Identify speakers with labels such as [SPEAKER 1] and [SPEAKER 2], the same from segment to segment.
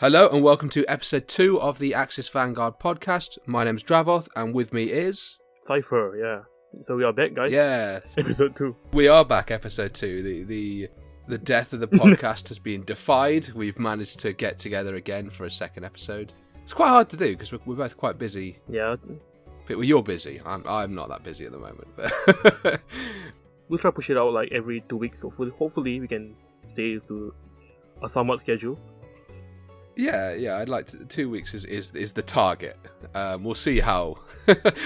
[SPEAKER 1] Hello and welcome to episode 2 of the Axis Vanguard Podcast. My name's Dravoth and with me is...
[SPEAKER 2] Cipher, yeah. So we are back, guys.
[SPEAKER 1] Yeah.
[SPEAKER 2] Episode 2.
[SPEAKER 1] We are back, episode 2. The death of the podcast has been defied. We've managed to get together again for a second episode. It's quite hard to do because we're both quite busy.
[SPEAKER 2] Yeah.
[SPEAKER 1] Well, you're busy. I'm not that busy at the moment. But
[SPEAKER 2] We'll try to push it out like every 2 weeks. Hopefully we can stay to a somewhat schedule.
[SPEAKER 1] Yeah, I'd like to. 2 weeks is the target. We'll see how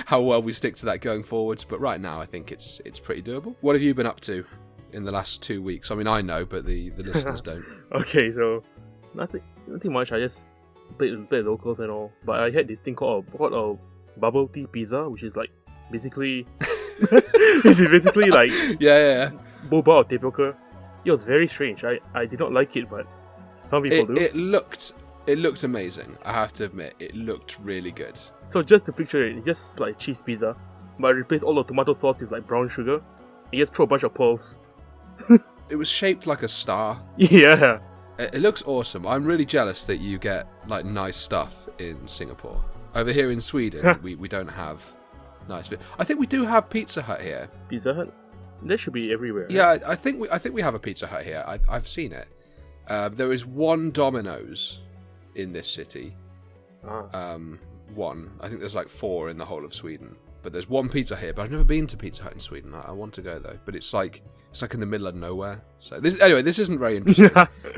[SPEAKER 1] how well we stick to that going forwards. But right now, I think it's pretty doable. What have you been up to in the last 2 weeks? I mean, I know, but the listeners don't.
[SPEAKER 2] Okay, so nothing much. I just played locals and all. But I had this thing called a bubble tea pizza, which is like basically like
[SPEAKER 1] yeah.
[SPEAKER 2] boba or tapioca. It was very strange. I did not like it, but some people do.
[SPEAKER 1] It looked amazing. I have to admit, it looked really good.
[SPEAKER 2] So just to picture it, it's just like cheese pizza, but I replaced all the tomato sauce with like brown sugar. And just throw a bunch of pearls.
[SPEAKER 1] It was shaped like a star.
[SPEAKER 2] Yeah.
[SPEAKER 1] It looks awesome. I'm really jealous that you get like nice stuff in Singapore. Over here in Sweden, we don't have nice food. I think we do have Pizza Hut here.
[SPEAKER 2] Pizza Hut? That should be everywhere.
[SPEAKER 1] Yeah, right? I think we have a Pizza Hut here. I've seen it. There is one Domino's in this city. One. I think there's like 4 in the whole of Sweden. But there's one pizza here. But I've never been to Pizza Hut in Sweden. I want to go though. But it's like in the middle of nowhere. So this isn't very interesting.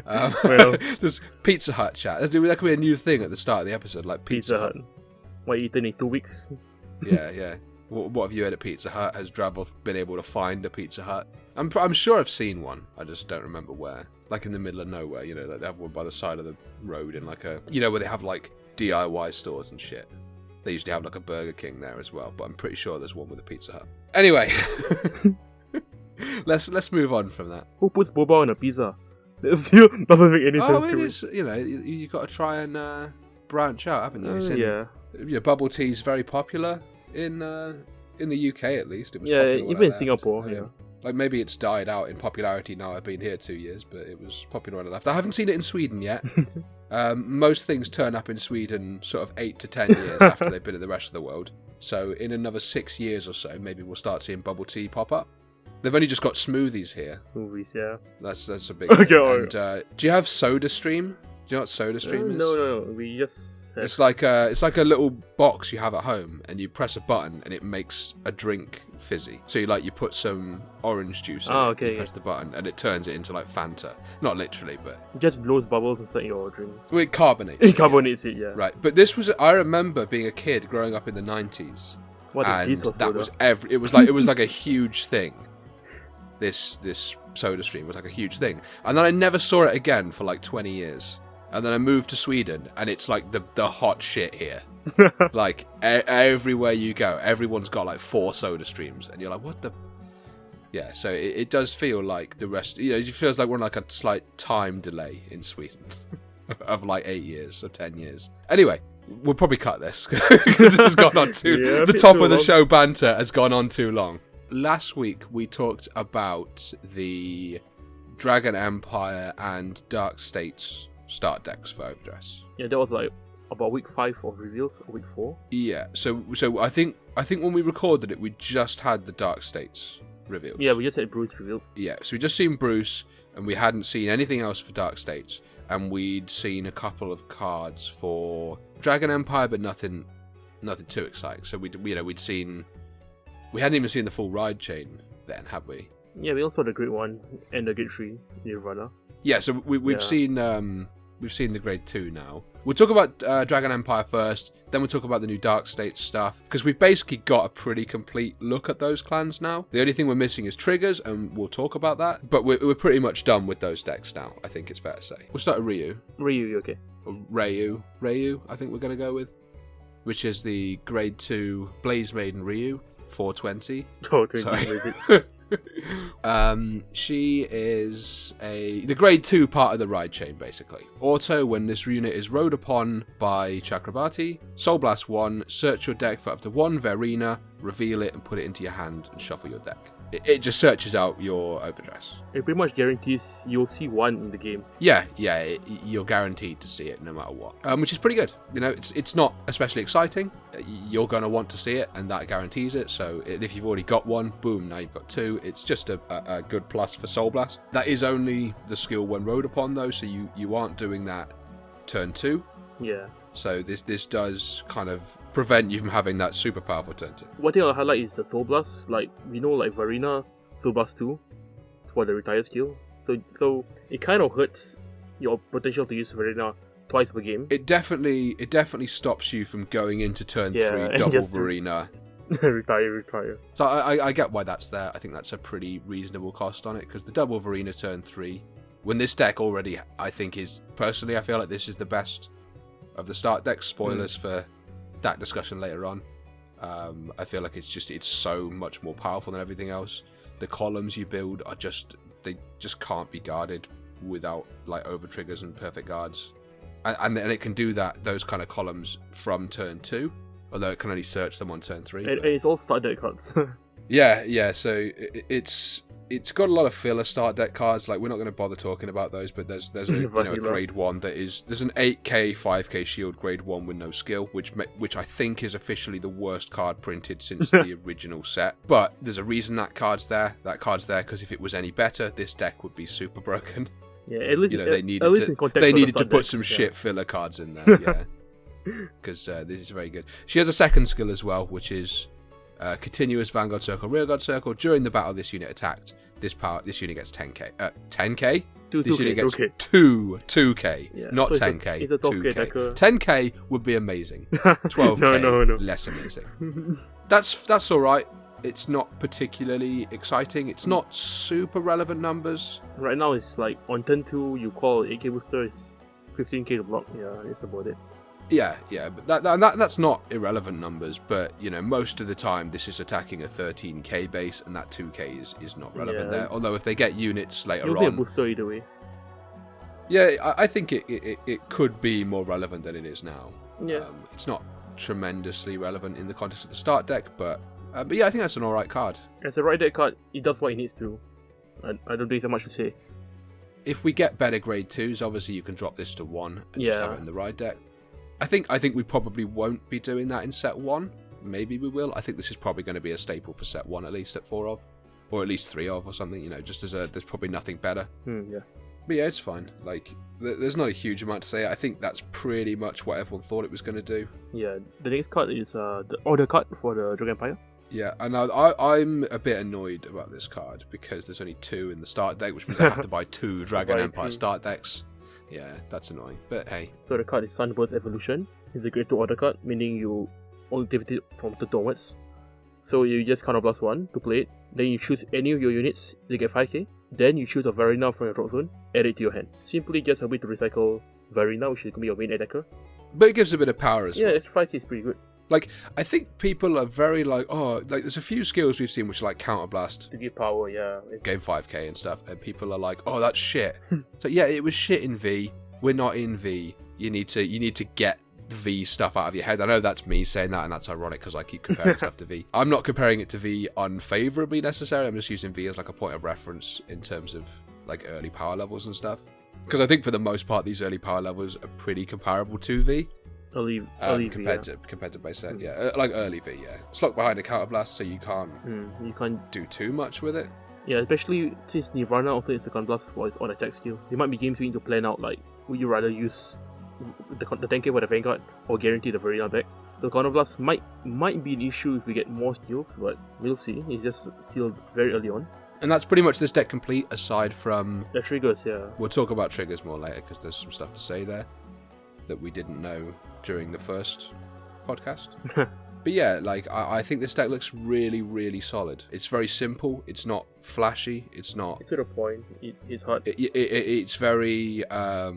[SPEAKER 2] Well,
[SPEAKER 1] there's Pizza Hut chat. That could be a new thing at the start of the episode, like Pizza Hut.
[SPEAKER 2] What, eaten in 2 weeks?
[SPEAKER 1] Yeah. What have you had at Pizza Hut? Has Dravoth been able to find a Pizza Hut? I'm sure I've seen one. I just don't remember where. Like in the middle of nowhere, like they have one by the side of the road in like a, where they have like DIY stores and shit. They usually have like a Burger King there as well, but I'm pretty sure there's one with a Pizza Hut. Anyway, let's move on from that.
[SPEAKER 2] Who puts boba on a pizza? That still doesn't make any sense.
[SPEAKER 1] I mean, it's, you've got to try and branch out, haven't you?
[SPEAKER 2] Yeah.
[SPEAKER 1] Bubble tea is very popular in the UK at least. It was
[SPEAKER 2] even in Singapore. Yeah.
[SPEAKER 1] Like maybe it's died out in popularity now. I've been here 2 years, but it was popular when I left. I haven't seen it in Sweden yet. Most things turn up in Sweden sort of 8 to 10 years after they've been in the rest of the world. So in another 6 years or so, maybe we'll start seeing bubble tea pop up. They've only just got smoothies here.
[SPEAKER 2] Smoothies, yeah.
[SPEAKER 1] That's a big one. And, do you have SodaStream? Do you know what SodaStream is?
[SPEAKER 2] No. We just...
[SPEAKER 1] It's like a little box you have at home, and you press a button, and it makes a drink fizzy. So you put some orange juice in it, you press the button, and it turns it into like Fanta. Not literally, but...
[SPEAKER 2] It just blows bubbles inside your drink.
[SPEAKER 1] Well, it carbonates.
[SPEAKER 2] It carbonates it, yeah.
[SPEAKER 1] Right, but this was... I remember being a kid growing up in the 90s.
[SPEAKER 2] And
[SPEAKER 1] that was it was like a huge thing. This SodaStream was like a huge thing. And then I never saw it again for like 20 years. And then I moved to Sweden, and it's like the hot shit here. Like, everywhere you go, everyone's got like 4 SodaStreams, and you're like, what the... Yeah, so it does feel like the rest... it feels like we're on like a slight time delay in Sweden of like 8 years or 10 years. Anyway, we'll probably cut this, because this has gone on too... the top of the show banter has gone on too long. Last week, we talked about the Dragon Empire and Dark States start decks for overDress.
[SPEAKER 2] Yeah, that was like about week 5 of reveals, or week 4.
[SPEAKER 1] Yeah, so I think when we recorded it, we just had the Dark States revealed.
[SPEAKER 2] Yeah, we just had Bruce revealed.
[SPEAKER 1] Yeah, so we just seen Bruce, and we hadn't seen anything else for Dark States, and we'd seen a couple of cards for Dragon Empire, but nothing too exciting. So we hadn't even seen the full ride chain then, had we?
[SPEAKER 2] Yeah, we also had the Grade 1 and the Grade 3 Nirvana.
[SPEAKER 1] Yeah, so we've seen. We've seen the Grade 2 now. We'll talk about Dragon Empire first, then we'll talk about the new Dark States stuff, because we've basically got a pretty complete look at those clans now. The only thing we're missing is triggers, and we'll talk about that, but we're pretty much done with those decks now, I think it's fair to say. We'll start with Ryu.
[SPEAKER 2] Ryu, okay.
[SPEAKER 1] Rayu, I think we're going to go with, which is the Grade 2 Blaze Maiden Ryu, 420.
[SPEAKER 2] Oh, 20,
[SPEAKER 1] she is the grade 2 part of the ride chain, basically. Auto, when this unit is rode upon by Chakrabarti. Soul Blast 1, search your deck for up to 1 Verena, reveal it and put it into your hand and shuffle your deck. It just searches out your overdress.
[SPEAKER 2] It pretty much guarantees you'll see one in the game.
[SPEAKER 1] Yeah, you're guaranteed to see it no matter what, which is pretty good. You know, it's not especially exciting. You're going to want to see it, and that guarantees it. So if you've already got one, boom, now you've got two. It's just a good plus for Soul Blast. That is only the skill when rode upon, though, so you aren't doing that turn 2.
[SPEAKER 2] Yeah.
[SPEAKER 1] So this does kind of prevent you from having that super powerful turn 2.
[SPEAKER 2] One thing I'll highlight is the Soul Blast. Like, we know, like, Varina, Soul Blast 2 for the retired skill. So it kind of hurts your potential to use Varina twice per game.
[SPEAKER 1] It definitely stops you from going into turn 3
[SPEAKER 2] and
[SPEAKER 1] double
[SPEAKER 2] just
[SPEAKER 1] Varina.
[SPEAKER 2] retire.
[SPEAKER 1] So I get why that's there. I think that's a pretty reasonable cost on it, because the double Varina turn 3, when this deck already, I think is, personally, I feel like this is the best of the start decks. Spoilers for that discussion later on. I feel like it's so much more powerful than everything else. The columns you build they just can't be guarded without like over triggers and perfect guards, and it can do those kind of columns from turn 2, although it can only search them on turn 3.
[SPEAKER 2] It's all start deck cards.
[SPEAKER 1] Yeah. So it's got a lot of filler start deck cards. Like, we're not going to bother talking about those, but there's a grade 1 there's an 8k 5k shield grade 1 with no skill, which I think is officially the worst card printed since the original set. But there's a reason that card's there. That card's there because if it was any better, this deck would be super broken.
[SPEAKER 2] Yeah, at least
[SPEAKER 1] they needed to put some shit filler cards in there. Yeah, because this is very good. She has a second skill as well, which is continuous Vanguard Circle, Rearguard Circle. During the battle this unit attacked, this unit gets 10k. 10k? This unit gets 2k, yeah, not so 10k.
[SPEAKER 2] It's a
[SPEAKER 1] 2k. 10k would be amazing. 12k,
[SPEAKER 2] no.
[SPEAKER 1] less amazing. That's all right. It's not particularly exciting. It's not super relevant numbers.
[SPEAKER 2] Right now, it's like on turn 2, you call 8k booster, it's 15k to block. Yeah, that's about it.
[SPEAKER 1] Yeah, but that's not irrelevant numbers, but you know, most of the time this is attacking a 13k base, and that 2k is not relevant there. Although if they get units later
[SPEAKER 2] You'll
[SPEAKER 1] on,
[SPEAKER 2] be a booster either way.
[SPEAKER 1] Yeah, I think it could be more relevant than it is now.
[SPEAKER 2] Yeah,
[SPEAKER 1] it's not tremendously relevant in the context of the start deck, but yeah, I think that's an alright card.
[SPEAKER 2] As a right deck card, it does what it needs to. I don't think so much to say.
[SPEAKER 1] If we get better grade 2s, obviously you can drop this to 1 and just have it in the right deck. I think we probably won't be doing that in set 1. Maybe we will. I think this is probably going to be a staple for set 1, at least at 4 of, or at least 3 of, or something. You know, just as there's probably nothing better.
[SPEAKER 2] Yeah.
[SPEAKER 1] But yeah, it's fine. Like, there's not a huge amount to say. I think that's pretty much what everyone thought it was going to do.
[SPEAKER 2] Yeah. The next card is the order card for the Dragon Empire.
[SPEAKER 1] Yeah, and I'm a bit annoyed about this card because there's only 2 in the start deck, which means I have to buy 2 Dragon Empire start decks. Yeah, that's annoying, but hey.
[SPEAKER 2] So the card is Sunburst Evolution. It's a grade 2 order card, meaning you only activate it from turn onwards. So you just counterblast 1 to play it. Then you choose any of your units, they get 5k. Then you choose a Varina from your drop zone, add it to your hand. Simply just a way to recycle Varina, which is going to be your main attacker.
[SPEAKER 1] But it gives a bit of power as well.
[SPEAKER 2] Yeah, 5k is pretty good.
[SPEAKER 1] Like, I think people are very like, there's a few skills we've seen which are like counterblast.
[SPEAKER 2] To give power, yeah.
[SPEAKER 1] Gain 5k and stuff, and people are like, oh, that's shit. So yeah, it was shit in V. We're not in V. You need to get the V stuff out of your head. I know that's me saying that, and that's ironic because I keep comparing stuff to V. I'm not comparing it to V unfavorably necessarily. I'm just using V as like a point of reference in terms of like early power levels and stuff. Because I think for the most part, these early power levels are pretty comparable to V.
[SPEAKER 2] Early
[SPEAKER 1] compared to base set, yeah, like early V, yeah. It's locked behind a counterblast, so you can't do too much with it.
[SPEAKER 2] Yeah, especially since Nirvana also is a counterblast for its own attack skill. There might be games you need to plan out, like, would you rather use the 10k for the Vanguard or guarantee the Varina back? So counterblast might be an issue if we get more skills, but we'll see. It's just still very early on.
[SPEAKER 1] And that's pretty much this deck complete, aside from
[SPEAKER 2] the triggers. Yeah,
[SPEAKER 1] we'll talk about triggers more later because there's some stuff to say there that we didn't know during the first podcast. But yeah, like, I think this deck looks really, really solid. It's very simple. It's not flashy. It's not...
[SPEAKER 2] It's to the point. It's hard.
[SPEAKER 1] It's very... I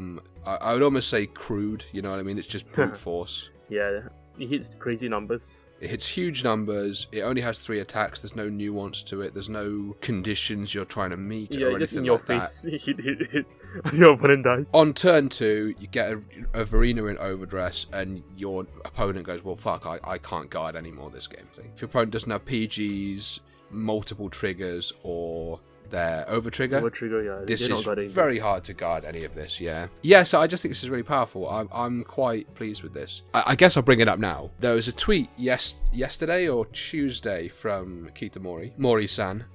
[SPEAKER 1] would almost say crude, you know what I mean? It's just brute force.
[SPEAKER 2] Yeah. It hits crazy numbers.
[SPEAKER 1] It hits huge numbers. It only has 3 attacks. There's no nuance to it. There's no conditions you're trying to meet or anything
[SPEAKER 2] just in your
[SPEAKER 1] like
[SPEAKER 2] face. Hit. Your opponent dies.
[SPEAKER 1] On turn 2, you get a Verena in overdress, and your opponent goes, well, fuck, I can't guard anymore this game. If your opponent doesn't have PGs, multiple triggers, or their overtrigger, this is very hard to guard any of this, so I just think this is really powerful. I'm quite pleased with this. I guess I'll bring it up now. There was a tweet yesterday or Tuesday from Kita Mori-san,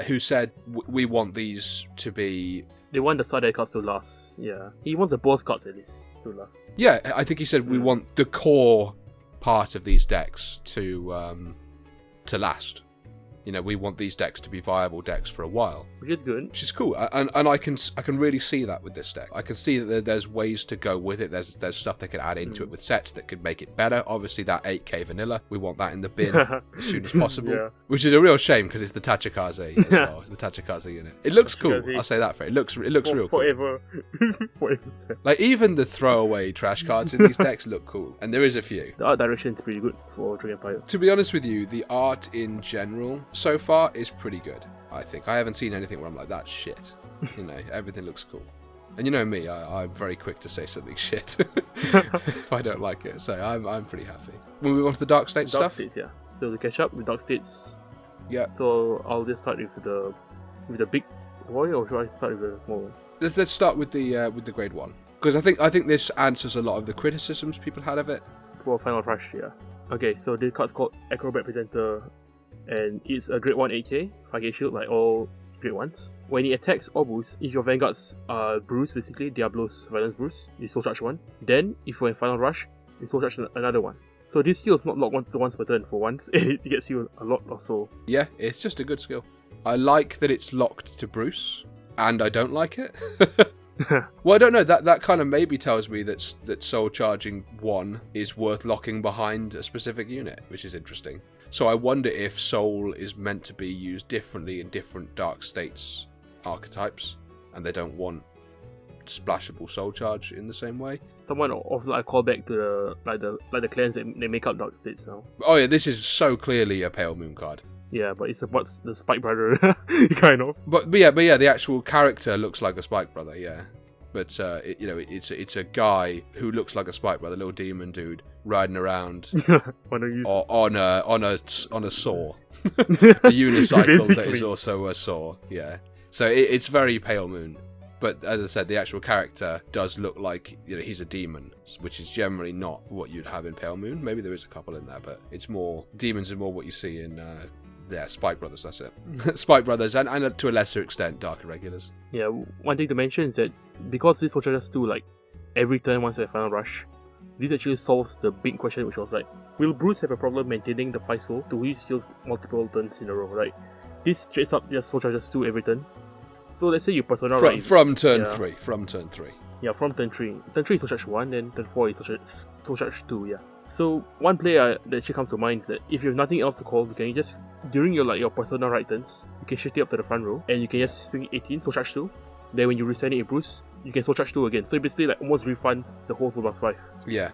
[SPEAKER 1] who said, we want these to be...
[SPEAKER 2] They want the side cards to last, He wants the boss cards at least to last.
[SPEAKER 1] Yeah, I think he said we want the core part of these decks to last. We want these decks to be viable decks for a while.
[SPEAKER 2] Which is good.
[SPEAKER 1] Which is cool. And I can really see that with this deck. I can see that there's ways to go with it. There's stuff they could add into it with sets that could make it better. Obviously, that 8k vanilla, we want that in the bin as soon as possible. Which is a real shame because it's the Tachikaze as well. It's the Tachikaze unit. It looks cool. I'll say that for it. It looks real cool.
[SPEAKER 2] Forever.
[SPEAKER 1] Like, even the throwaway trash cards in these decks look cool. And there is a few.
[SPEAKER 2] The art direction is pretty good for Dragon Empire.
[SPEAKER 1] To be honest with you, the art in general so far is pretty good, I think. I haven't seen anything where I'm like, that's shit. Everything looks cool. And you know me, I'm very quick to say something shit if I don't like it. So I'm pretty happy. We'll move on to the Dark State stuff.
[SPEAKER 2] Dark States, So to catch up with Dark States.
[SPEAKER 1] Yeah.
[SPEAKER 2] So I'll just start with the big boy, or should I start with the small one?
[SPEAKER 1] Let's start with the grade 1. Because I think this answers a lot of the criticisms people had of it.
[SPEAKER 2] For Final Rush, Okay, so the card's called Acrobat Presenter, and it's a grade 1 8k, 5k shield like all grade 1s. When it attacks or boosts, if your vanguards are bruised, basically Diablo's Violence Bruise, you soul charge 1. Then, if you're in Final Rush, you soul charge another 1. So this skill is not locked once per turn for once, it gets you a lot of soul.
[SPEAKER 1] Yeah, it's just a good skill. I like that it's locked to Bruce, and I don't like it. Well, I don't know, that kind of maybe tells me that soul charging 1 is worth locking behind a specific unit, which is interesting. So I wonder if soul is meant to be used differently in different Dark States archetypes, and they don't want splashable soul charge in the same way.
[SPEAKER 2] Someone also like call back to the clans that they make up Dark States now.
[SPEAKER 1] Oh yeah, this is so clearly a Pale Moon card.
[SPEAKER 2] Yeah, but it supports the Spike Brother, kind of.
[SPEAKER 1] But yeah, the actual character looks like a Spike Brother, yeah. But it's a guy who looks like a Spike Brother, little demon dude riding around on a saw, a unicycle that is also a saw. Yeah, so it's very Pale Moon. But as I said, the actual character does look like he's a demon, which is generally not what you'd have in Pale Moon. Maybe there is a couple in there, but it's more demons are more what you see in. Spike Brothers, that's it. Spike Brothers, and to a lesser extent, Dark Irregulars.
[SPEAKER 2] Yeah, one thing to mention is that because this soul charges do like every turn once you have Final Rush, this actually solves the big question, which was like, will Bruce have a problem maintaining the 5 soul to use skills multiple turns in a row, right? This straight up just soul charges 2 every turn. So let's say you Persona right
[SPEAKER 1] from turn 3.
[SPEAKER 2] Yeah, from turn 3. Turn 3 is soul charge 1, then turn 4 is soul charge 2, yeah. So one player that actually comes to mind is that if you have nothing else to call, you can just, during your Persona right turns, you can shift it up to the front row, and you can just swing 18, soul charge 2. Then when you resend it in Bruce, you can soul charge 2 again. So you basically like almost refund the whole soul plus 5.
[SPEAKER 1] Yeah.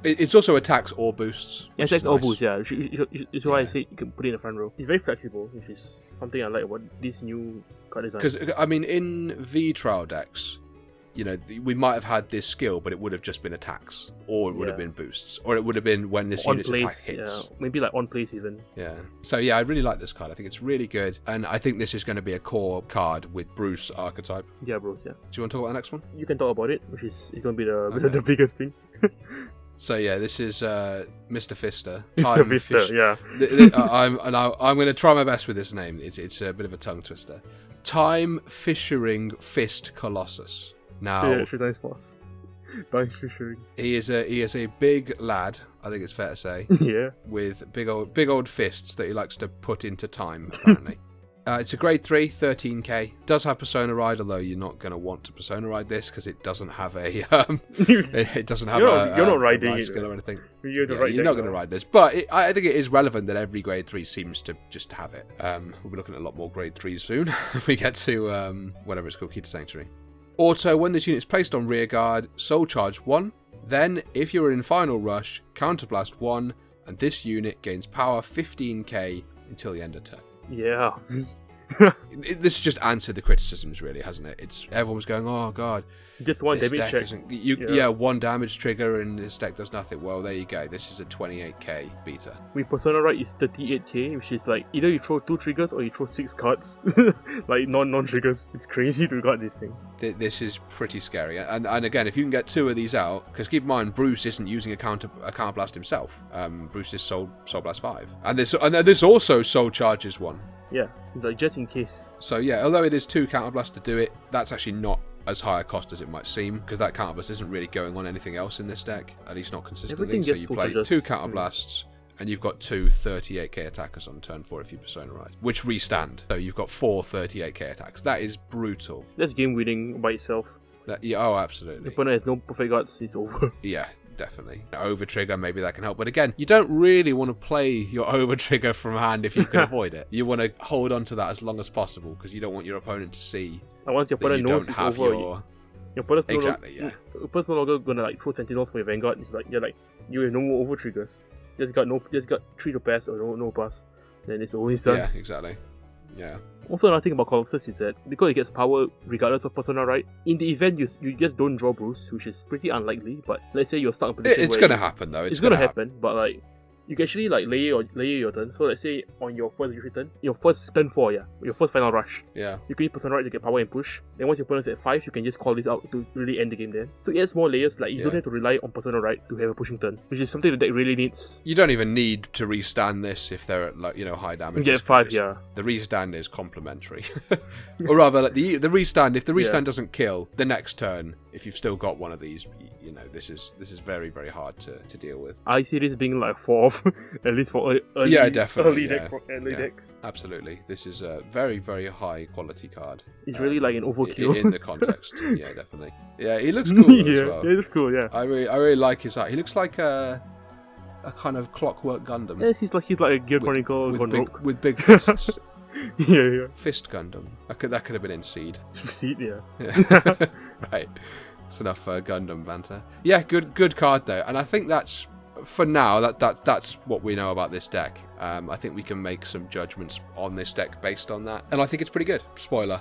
[SPEAKER 1] It's also attacks or boosts.
[SPEAKER 2] Yeah, attacks or boosts, yeah. It's why I say you can put it in the front row. It's very flexible, which is something I like about this new card design.
[SPEAKER 1] Because, I mean, in V-Trial decks, we might have had this skill, but it would have just been attacks, or it would have been boosts, or it would have been when this unit's attack hits. Yeah.
[SPEAKER 2] Maybe like on place even.
[SPEAKER 1] Yeah. So yeah, I really like this card. I think it's really good, and I think this is going to be a core card with Bruce archetype.
[SPEAKER 2] Yeah, Bruce. Yeah.
[SPEAKER 1] Do you want to talk about the next one?
[SPEAKER 2] You can talk about it, which is going to be the biggest thing.
[SPEAKER 1] So yeah, this is Mr. Fister.
[SPEAKER 2] Mr. Fister, yeah.
[SPEAKER 1] I'm going to try my best with this name. It's a bit of a tongue twister. Time Fishering Fist Colossus. Now,
[SPEAKER 2] yeah, she's nice boss. Nice fishing.
[SPEAKER 1] He is a big lad, I think it's fair to say.
[SPEAKER 2] Yeah.
[SPEAKER 1] With big old fists that he likes to put into time, apparently. It's a grade 3, 13k. Does have Persona Ride, although you're not going to want to Persona Ride this because it doesn't have a it doesn't have
[SPEAKER 2] you're not riding
[SPEAKER 1] a ride
[SPEAKER 2] it
[SPEAKER 1] skill or anything.
[SPEAKER 2] You're
[SPEAKER 1] not going to ride this, but I think it is relevant that every grade 3 seems to just have it. We'll be looking at a lot more grade 3s soon if we get to whatever it's called, Kita Sanctuary. Auto, when this unit is placed on rear guard, soul charge 1. Then, if you're in Final Rush, Counterblast 1, and this unit gains power 15k until the end of turn.
[SPEAKER 2] Yeah.
[SPEAKER 1] This just answered the criticisms, really, hasn't it? Everyone was going, oh god,
[SPEAKER 2] just one
[SPEAKER 1] this
[SPEAKER 2] damage
[SPEAKER 1] deck
[SPEAKER 2] check.
[SPEAKER 1] isn't... one damage trigger and this deck does nothing. Well, there you go. This is a 28k beta.
[SPEAKER 2] With Persona Right, it's 38k, which is like either you throw 2 triggers or you throw 6 cards. Like non-triggers. It's crazy to guard this thing.
[SPEAKER 1] This is pretty scary. And again, if you can get 2 of these out, because keep in mind, Bruce isn't using a counterblast himself. Bruce is Soul Blast 5. And this also Soul Charges 1.
[SPEAKER 2] Yeah, like just in case.
[SPEAKER 1] So yeah, although it is 2 counterblasts to do it, that's actually not as high a cost as it might seem, because that counterblast isn't really going on anything else in this deck, at least not consistently.
[SPEAKER 2] Everything
[SPEAKER 1] So
[SPEAKER 2] gets
[SPEAKER 1] you play 2 counterblasts, and you've got 2 38k attackers on turn 4 if you Persona Right, which restand. So you've got 4 38k attacks. That is brutal.
[SPEAKER 2] That's game winning by itself.
[SPEAKER 1] Oh, absolutely.
[SPEAKER 2] The opponent has no perfect guards, it's over.
[SPEAKER 1] Yeah. Definitely. Over trigger, maybe that can help. But again, you don't really want to play your over trigger from hand if you can avoid it. You want to hold on to that as long as possible because you don't want your opponent to see.
[SPEAKER 2] And once your opponent knows it's over, your opponent's no longer gonna like throw sentinels for your Vanguard. It's like you have no more over triggers. Just got 3 to pass or no pass. Then it's always done.
[SPEAKER 1] Yeah, exactly. Yeah.
[SPEAKER 2] Also, another thing about Colossus is that because it gets power regardless of Persona Right, in the event you just don't draw Bruce, which is pretty unlikely, but let's say you're stuck in a position
[SPEAKER 1] it's gonna happen though.
[SPEAKER 2] It's gonna happen, but like you can actually like layer your turn. So let's say on your first turn, your first turn 4, your first Final Rush.
[SPEAKER 1] Yeah.
[SPEAKER 2] You can use Persona Right to get power and push. Then once your opponent's at 5, you can just call this out to really end the game then. So it adds more layers, like you don't have to rely on Persona Right to have a pushing turn, which is something the deck really needs.
[SPEAKER 1] You don't even need to restand this if they're at high damage.
[SPEAKER 2] You get 5, yeah.
[SPEAKER 1] The restand is complementary. Or rather, like the restand, if the restand doesn't kill, the next turn, if you've still got one of these, this is very, very hard to deal with.
[SPEAKER 2] I see this being like 4th, at least for early,
[SPEAKER 1] definitely,
[SPEAKER 2] early decks.
[SPEAKER 1] Absolutely. This is a very, very high quality card.
[SPEAKER 2] It's really like an overkill.
[SPEAKER 1] In the context. Yeah, definitely. Yeah, he looks cool as well.
[SPEAKER 2] Yeah, he looks cool, yeah.
[SPEAKER 1] I really like his art. He looks like a kind of Clockwork Gundam.
[SPEAKER 2] Yeah, he's like a Gear Chronicle
[SPEAKER 1] with big fists.
[SPEAKER 2] Yeah.
[SPEAKER 1] Fist Gundam. That could have been in Seed.
[SPEAKER 2] Seed, yeah.
[SPEAKER 1] Right. It's enough Gundam banter. Yeah, good card though, and I think that's for now. That's what we know about this deck. I think we can make some judgments on this deck based on that, and I think it's pretty good. Spoiler.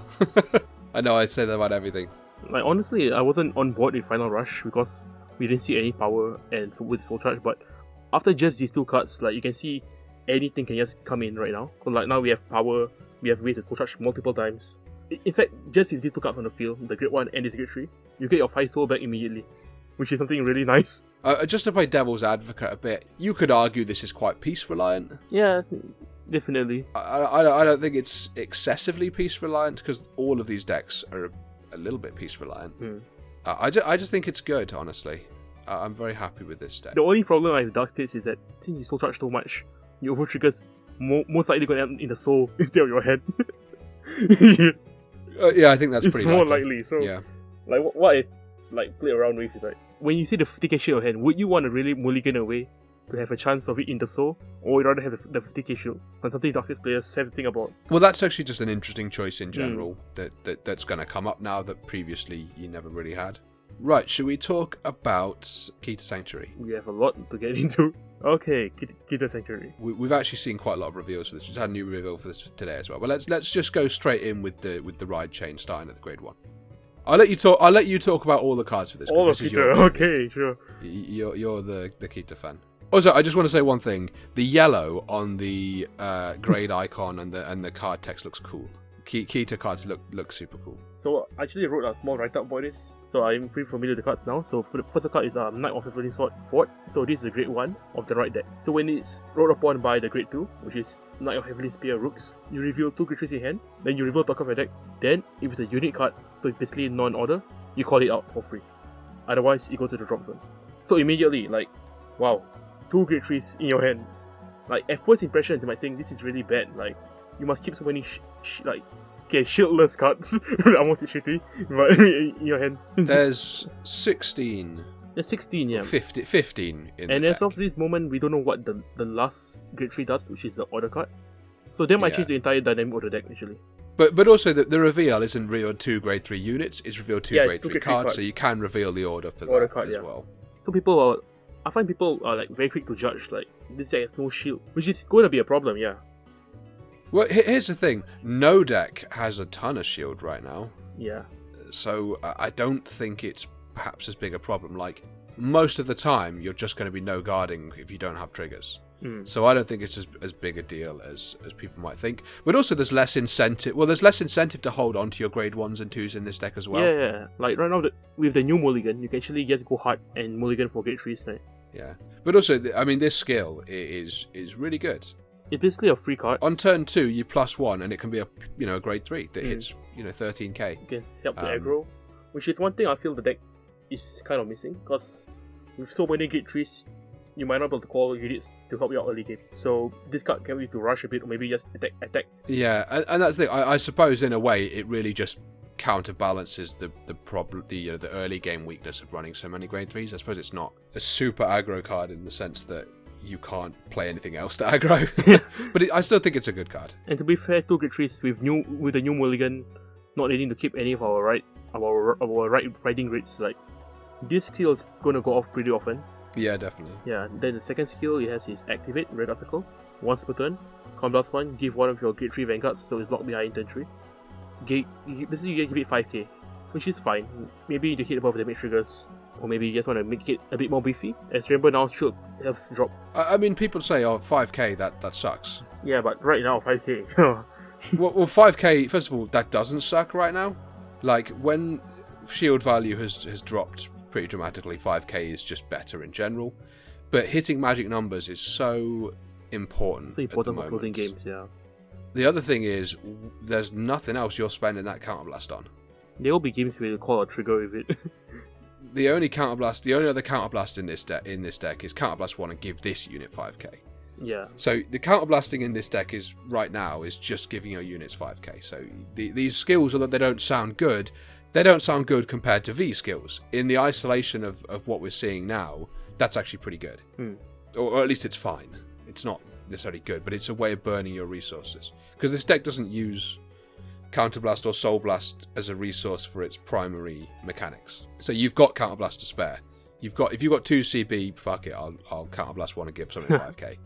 [SPEAKER 1] I know I say that about everything.
[SPEAKER 2] Like honestly, I wasn't on board with Final Rush because we didn't see any power and with Soul Charge. But after just these 2 cards, like you can see anything can just come in right now. So like now we have power, we have ways to Soul Charge multiple times. In fact, just with these 2 cards on the field, the Grade 1 and this Grade 3, you get your 5 soul back immediately, which is something really nice.
[SPEAKER 1] Just to play devil's advocate a bit, you could argue this is quite piece reliant.
[SPEAKER 2] Yeah, definitely.
[SPEAKER 1] I don't think it's excessively piece reliant because all of these decks are a little bit piece reliant. I just think it's good, honestly. I'm very happy with this deck.
[SPEAKER 2] The only problem I have with Dark States is that since you Soul Charge so much, your over triggers most likely going to end in the soul instead of your head.
[SPEAKER 1] Yeah, I think that's pretty
[SPEAKER 2] more likely. So,
[SPEAKER 1] yeah.
[SPEAKER 2] Like, what if, like, play around with it? Like, when you see the 50k shield in your hand, would you want to really mulligan away to have a chance of it in the soul, or would you rather have the 50k shield? And something Dark Six players have to think about.
[SPEAKER 1] Well, that's actually just an interesting choice in general that's going to come up now that previously you never really had. Right, should we talk about Key to Sanctuary?
[SPEAKER 2] We have a lot to get into. Okay, Key to Sanctuary.
[SPEAKER 1] We've actually seen quite a lot of reveals for this. We've had a new reveal for this today as well. But let's just go straight in with the ride chain starting at the Grade 1. I'll let you talk about all the cards for this.
[SPEAKER 2] All of Kita. Okay, sure.
[SPEAKER 1] You're the Kita fan. Also, I just want to say one thing. The yellow on the grade icon and the card text looks cool. Kita cards look super cool.
[SPEAKER 2] So I actually wrote a small write-up about this, so I'm pretty familiar with the cards now. So for the first card is Knight of Everlasting Sword Fort. So this is the Grade 1 of the right deck. So when it's rolled upon by the Grade 2, which is Knight of Heavenly Spear Rooks, you reveal 2 creatures in hand, then you reveal top of your deck. Then, if it's a unit card, so basically non-order, you call it out for free. Otherwise, it goes to the drop zone. So immediately, like, wow, 2 Grade 3s in your hand. Like, at first impression, you might think this is really bad. Like, you must keep so many shieldless cards. Almost shitty, but in your hand.
[SPEAKER 1] There's 16.
[SPEAKER 2] There's 16, yeah.
[SPEAKER 1] 15 in
[SPEAKER 2] and
[SPEAKER 1] the
[SPEAKER 2] as
[SPEAKER 1] deck.
[SPEAKER 2] of this moment, we don't know what the last Grade 3 does, which is the order card. So that might change the entire dynamic of the deck, actually.
[SPEAKER 1] But also the reveal isn't revealed 2 Grade 3 units, it's revealed 2 Grade 3
[SPEAKER 2] Grade 3
[SPEAKER 1] cards,
[SPEAKER 2] cards,
[SPEAKER 1] so you can reveal the order for
[SPEAKER 2] order
[SPEAKER 1] that
[SPEAKER 2] card,
[SPEAKER 1] as well.
[SPEAKER 2] I find people are like very quick to judge, like, this deck has no shield, which is going to be a problem, yeah.
[SPEAKER 1] Well, here's the thing. No deck has a ton of shield right now.
[SPEAKER 2] Yeah.
[SPEAKER 1] So I don't think it's perhaps as big a problem. Like, most of the time, you're just going to be no guarding if you don't have triggers. So I don't think it's as big a deal as people might think. But also there's less incentive. Well, there's less incentive to hold on to your grade 1s and 2s in this deck as well.
[SPEAKER 2] Yeah. Like right now, with the new mulligan, you can actually just go hard and mulligan for grade 3s, right?
[SPEAKER 1] Yeah. But also, I mean, this skill is really good.
[SPEAKER 2] It's basically a free card.
[SPEAKER 1] On turn 2, you +1, and it can be a grade 3 that hits 13k.
[SPEAKER 2] You can help the aggro, which is one thing I feel the deck is kind of missing, because with so many grade 3s, you might not be able to call units to help you out early game. So this card can be to rush a bit, or maybe just attack. Yeah,
[SPEAKER 1] and that's the thing. I suppose in a way it really just counterbalances the problem, the early game weakness of running so many grade 3s. I suppose it's not a super aggro card in the sense that you can't play anything else to aggro. But I still think it's a good card.
[SPEAKER 2] And to be fair, 2 grade 3s with the new mulligan not needing to keep any of our riding rates, like, this skill is going to go off pretty often.
[SPEAKER 1] Yeah, definitely.
[SPEAKER 2] Yeah, then the second skill it has is Activate, Red Circle. Once per turn, Combat +1, give one of your grade 3 Vanguards, so it's locked behind turn 3. Basically, you give it 5k, which is fine. Maybe you hit above damage triggers, or maybe you just want to make it a bit more beefy. As remember now, shields have dropped.
[SPEAKER 1] I mean, people say, 5k, that sucks.
[SPEAKER 2] Yeah, but right now, 5k.
[SPEAKER 1] well, 5k, first of all, that doesn't suck right now. Like, when shield value has dropped pretty dramatically, 5k is just better in general. But hitting magic numbers is so important.
[SPEAKER 2] So important for closing games, yeah.
[SPEAKER 1] The other thing is, there's nothing else you're spending that counterblast on.
[SPEAKER 2] There will be games where you call a trigger with it.
[SPEAKER 1] The only other counterblast in this deck is counterblast 1 and give this unit 5k.
[SPEAKER 2] Yeah.
[SPEAKER 1] So the counterblasting in this deck is right now is just giving your units 5k. So these skills, although they don't sound good, they don't sound good compared to V skills. In the isolation of what we're seeing now, that's actually pretty good. Or at least it's fine. It's not necessarily good, but it's a way of burning your resources. Because this deck doesn't use Counterblast or Soul Blast as a resource for its primary mechanics. So you've got Counterblast to spare. If you've got 2 CB, fuck it, I'll Counterblast 1 and give something 5k.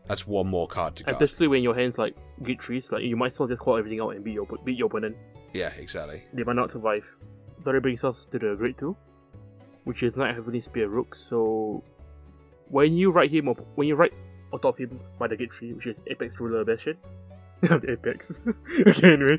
[SPEAKER 1] That's one more card to go.
[SPEAKER 2] Especially when your hands like grade 3s, like you might as well just call everything out and beat your opponent.
[SPEAKER 1] Yeah, exactly.
[SPEAKER 2] They might not survive. So that brings us to the grade 2, which is Knight Heavenly Spear Rook. So when you ride on top of him by the grade 3, which is Apex Ruler Bastion. Apex. Okay, anyway,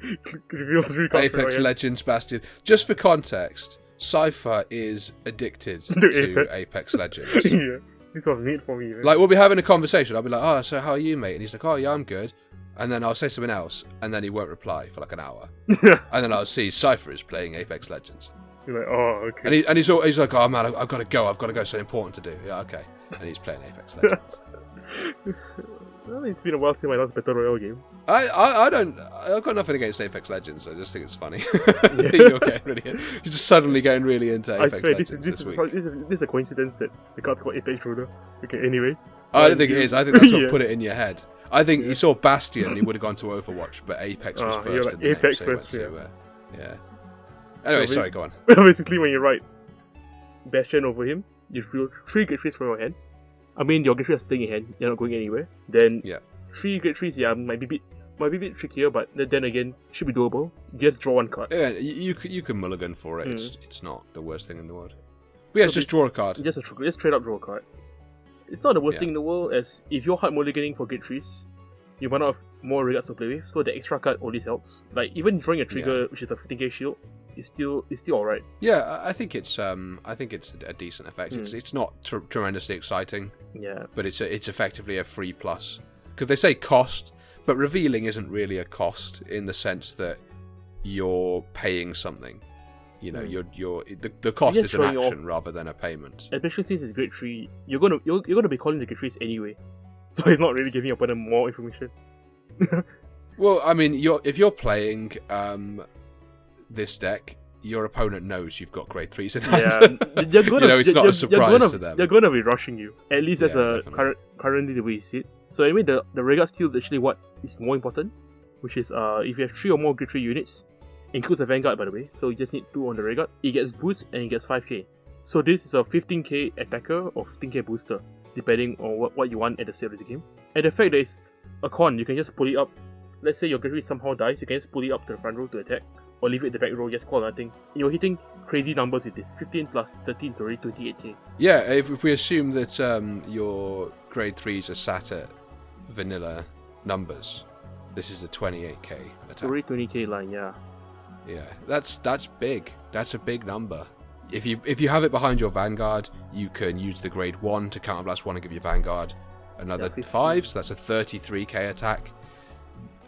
[SPEAKER 1] Apex Legends Bastion. Just for context, Cipher is addicted to Apex Legends.
[SPEAKER 2] Yeah, this was made for me. Man.
[SPEAKER 1] Like, we'll be having a conversation. I'll be like, "Oh, so how are you, mate?" And he's like, "Oh, yeah, I'm good." And then I'll say something else, and then he won't reply for like an hour. And then I'll see Cipher is playing Apex Legends.
[SPEAKER 2] You're like, "Oh, okay."
[SPEAKER 1] And he's like, "Oh man, I've got to go. Something important to do." Yeah, okay. And he's playing Apex Legends.
[SPEAKER 2] Well, it's been a while since my last Battle Royale game.
[SPEAKER 1] I've got nothing against Apex Legends. I just think it's funny. You're just suddenly getting really into Apex Legends this week.
[SPEAKER 2] This is a coincidence that the card's called Apex Ruler. Okay, anyway.
[SPEAKER 1] I don't think it is. I think that's what put it in your head. I think you saw Bastion, he would have gone to Overwatch, but Apex was first.
[SPEAKER 2] Like,
[SPEAKER 1] in the
[SPEAKER 2] Apex
[SPEAKER 1] name,
[SPEAKER 2] first,
[SPEAKER 1] yeah. Anyway,
[SPEAKER 2] so
[SPEAKER 1] sorry, go on.
[SPEAKER 2] Basically, when you write Bastion over him, you draw 3 grade 3s from your hand. I mean, your grade 3s are staying in hand, they're not going anywhere. Then 3 grade 3s, might be a bit trickier, but then again, should be doable. You just draw 1 card.
[SPEAKER 1] Yeah, you can mulligan for it. It's not the worst thing in the world. But yeah, just draw a card.
[SPEAKER 2] Just straight up draw a card. It's not the worst thing in the world, as if you're hard mulliganing for grade 3s, you might not have more regards to play with, so the extra card always helps. Like, even drawing a trigger, which is a 15k shield, is still alright.
[SPEAKER 1] Yeah, I think it's a decent effect. It's not tremendously exciting.
[SPEAKER 2] Yeah.
[SPEAKER 1] But it's effectively a free plus. Because they say cost, but revealing isn't really a cost in the sense that you're paying something. You know, the cost is an action rather than a payment.
[SPEAKER 2] Especially since it's grade 3, you're gonna be calling the grade 3s anyway. So it's not really giving your opponent more information.
[SPEAKER 1] Well, I mean, if you're playing this deck, your opponent knows you've got grade 3s in hand. Yeah, it's not a surprise to them.
[SPEAKER 2] They're gonna be rushing you. At least as currently the way you see it. So anyway, the regard skill is actually what is more important, which is if you have 3 or more grade 3 units, includes a Vanguard by the way, so you just need 2 on the regard, it gets boost and it gets 5k. So this is a 15k attacker or 15k booster, depending on what you want at the start of the game. And the fact that it's a con, you can just pull it up. Let's say your grade 3 somehow dies, you can just pull it up to the front row to attack, or leave it at the back row, just call nothing. You're hitting crazy numbers with this. 15 plus 13 to already 28k.
[SPEAKER 1] Yeah, if we assume that your grade 3s are sat at vanilla numbers, this is a 28k attack.
[SPEAKER 2] Already 20k line, yeah.
[SPEAKER 1] Yeah, that's big. That's a big number. If you have it behind your Vanguard, you can use the grade 1 to counterblast 1 and give your Vanguard another 5, so that's a 33k attack.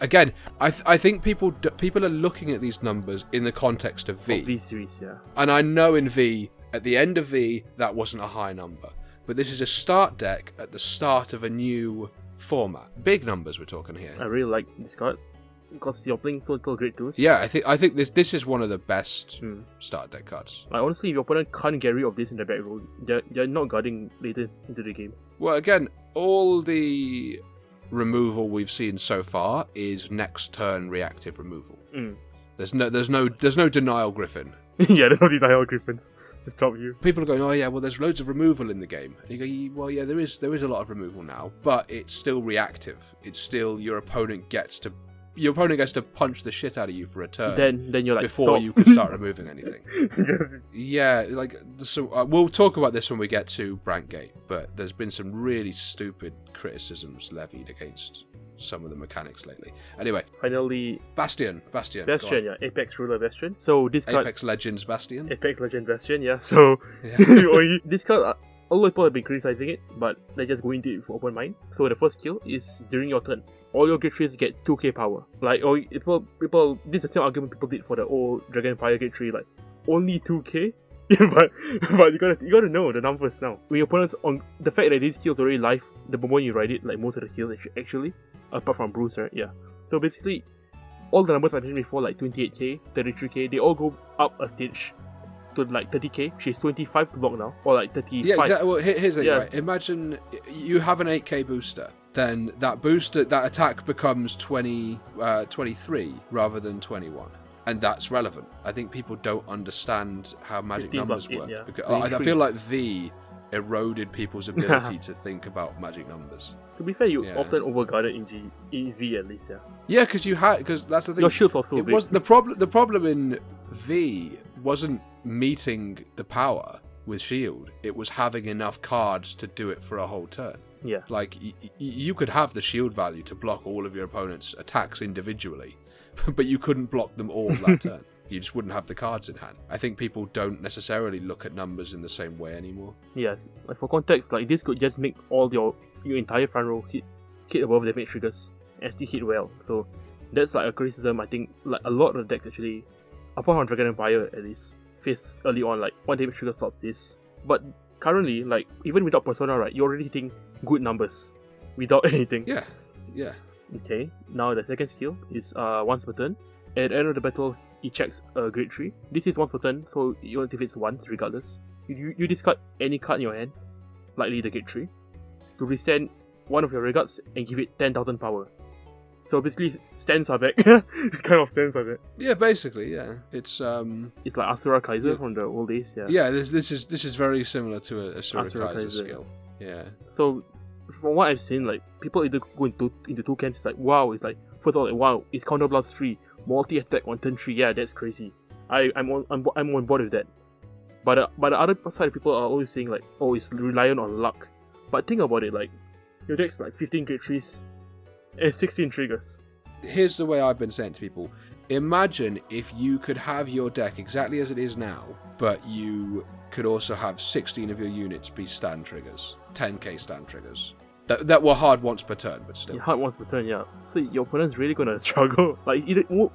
[SPEAKER 1] Again, I think people are looking at these numbers in the context of V.
[SPEAKER 2] Of V series, yeah.
[SPEAKER 1] And I know in V, at the end of V, that wasn't a high number. But this is a start deck at the start of a new format. Big numbers we're talking here.
[SPEAKER 2] I really like this card because you're playing so little grade 2s.
[SPEAKER 1] Yeah, I think this is one of the best start deck cards.
[SPEAKER 2] Like, honestly, if your opponent can't get rid of this in the back row, they're not guarding later into the game.
[SPEAKER 1] Well, again, all the removal we've seen so far is next turn reactive removal. There's no denial Griffin.
[SPEAKER 2] Yeah, there's no denial Griffins to stop you.
[SPEAKER 1] People are going, oh yeah, well there's loads of removal in the game. And you go, well yeah, there is a lot of removal now, but it's still reactive. It's still your opponent gets to punch the shit out of you for a turn.
[SPEAKER 2] Then you're like,
[SPEAKER 1] before
[SPEAKER 2] stop.
[SPEAKER 1] you can start removing anything. Yeah, like so. We'll talk about this when we get to Brantgate, but there's been some really stupid criticisms levied against some of the mechanics lately. Anyway,
[SPEAKER 2] finally,
[SPEAKER 1] Bastion,
[SPEAKER 2] yeah, Apex Ruler Bastion. So this card,
[SPEAKER 1] Apex Legends Bastion.
[SPEAKER 2] Apex Legend Bastion, yeah. So this card, a lot of people have been criticizing it, but let's just go into it with open mind. So the first kill is during your turn. All your grade 3s get 2k power. Like, people, this is the same argument people did for the old Dragon Empire grade 3, like, only 2k? but you gotta know the numbers now. When your opponent's on the fact that this kill is already live, the moment you ride it, like most of the kills actually, apart from Bruce, right? Yeah. So basically, all the numbers I mentioned before, like 28k, 33k, they all go up a stage to like 30k, which is 25 to block now, or like 35.
[SPEAKER 1] Yeah, exactly. Well, here's the thing, right? Imagine you have an 8k booster, then that attack becomes 23 rather than 21. And that's relevant. I think people don't understand how magic numbers work.
[SPEAKER 2] Yeah.
[SPEAKER 1] Because I feel like V eroded people's ability to think about magic numbers.
[SPEAKER 2] To be fair, you often overguarded in V at least, yeah.
[SPEAKER 1] Yeah, because that's the thing.
[SPEAKER 2] Your shields are so big.
[SPEAKER 1] The problem in V wasn't meeting the power with shield. It was having enough cards to do it for a whole turn.
[SPEAKER 2] Yeah.
[SPEAKER 1] Like you could have the shield value to block all of your opponent's attacks individually, but you couldn't block them all that turn. You just wouldn't have the cards in hand. I think people don't necessarily look at numbers in the same way anymore.
[SPEAKER 2] Yes. Like for context, like this could just make all your entire front row hit above damage triggers and still hit well. So that's like a criticism I think like a lot of the decks actually, apart from Dragon Empire at least, face early on, like one damage trigger stops this. But currently, like even without Persona, right, you're already hitting good numbers without anything.
[SPEAKER 1] Yeah.
[SPEAKER 2] Okay, now the second skill is once per turn. At the end of the battle, it checks a grade 3. This is once per turn, so it only activates once regardless. You discard any card in your hand, likely the grade 3, to resend one of your regards and give it 10,000 power. So basically, stands are back. Kind of stands are back.
[SPEAKER 1] Yeah, basically, yeah. It's
[SPEAKER 2] like Asura Kaiser from the old days, yeah.
[SPEAKER 1] Yeah, this is very similar to a Asura Kaiser skill. Yeah.
[SPEAKER 2] So from what I've seen, like people either go into two camps. It's like wow, it's like first of all, like, wow, it's counter blast 3, multi attack on turn 3. Yeah, that's crazy. I'm on board with that. But the other side, people are always saying like, oh, it's reliant on luck. But think about it, like your deck's like 15 grade 3s and 16 triggers.
[SPEAKER 1] Here's the way I've been saying to people: imagine if you could have your deck exactly as it is now, but you could also have 16 of your units be stand triggers, 10k stand triggers. That were hard once per turn, but still.
[SPEAKER 2] Hard once per turn, yeah. So your opponent's really gonna struggle. Like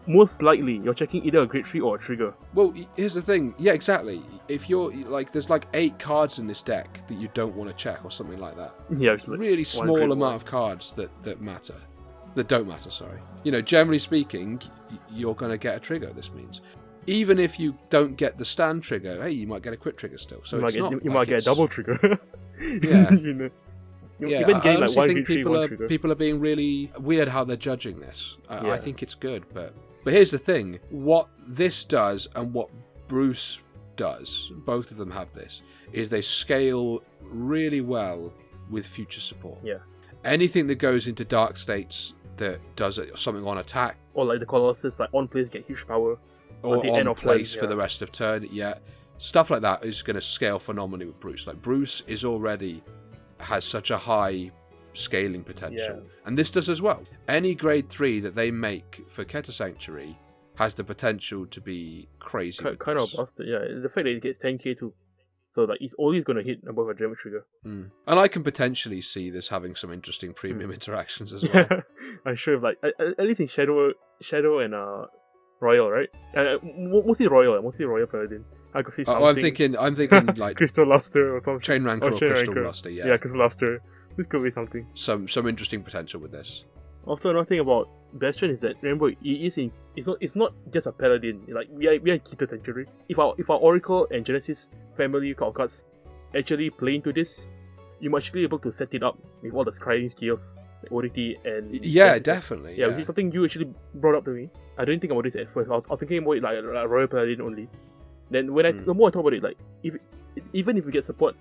[SPEAKER 2] most likely, you're checking either a grade 3 or a trigger.
[SPEAKER 1] Well, here's the thing. Yeah, exactly. If you're like, there's like 8 cards in this deck that you don't want to check or something like that.
[SPEAKER 2] Yeah, it's like
[SPEAKER 1] really small amount of cards that matter. That don't matter, sorry. You know, generally speaking, you're gonna get a trigger. This means. Even if you don't get the stand trigger, hey, you might get a crit trigger still. So
[SPEAKER 2] you might get a double trigger.
[SPEAKER 1] Yeah.
[SPEAKER 2] You know.
[SPEAKER 1] Yeah,
[SPEAKER 2] even
[SPEAKER 1] I honestly think
[SPEAKER 2] people
[SPEAKER 1] people are being really weird how they're judging this. I think it's good, but here's the thing: what this does and what Bruce does, both of them have this, is they scale really well with future support.
[SPEAKER 2] Yeah.
[SPEAKER 1] Anything that goes into dark states that does something on attack,
[SPEAKER 2] Or like the Colossus, like on place get huge power.
[SPEAKER 1] or
[SPEAKER 2] at the
[SPEAKER 1] on
[SPEAKER 2] end of
[SPEAKER 1] place
[SPEAKER 2] turn,
[SPEAKER 1] for the rest of turn, stuff like that is going to scale phenomenally with Bruce. Like, Bruce has such a high scaling potential, and this does as well. Any grade 3 that they make for Keta Sanctuary has the potential to be crazy.
[SPEAKER 2] Kind of busted, yeah. The fact that it gets 10k too. So like it's always going to hit above a gimmick trigger.
[SPEAKER 1] And I can potentially see this having some interesting premium interactions as well.
[SPEAKER 2] I'm sure, like at least in Shadow and Royal, right? Mostly Royal Paladin. I could see something.
[SPEAKER 1] I'm thinking like
[SPEAKER 2] Crystal Luster or something.
[SPEAKER 1] Chain Rancor or Crystal Luster.
[SPEAKER 2] Yeah, Crystal Luster. This could be something.
[SPEAKER 1] Some interesting potential with this.
[SPEAKER 2] Also, another thing about Bastion is that, remember, it's not just a Paladin. Like we are in Keta Sanctuary. If our Oracle and Genesis family of cards actually play into this, you might actually be able to set it up with all the scrying skills, like Oddity and...
[SPEAKER 1] Yeah, definitely.
[SPEAKER 2] Yeah, which is something you actually brought up to me. I didn't think about this at first. I was thinking about it like a Royal Paladin only. Then when the more I talk about it, like even if you get support,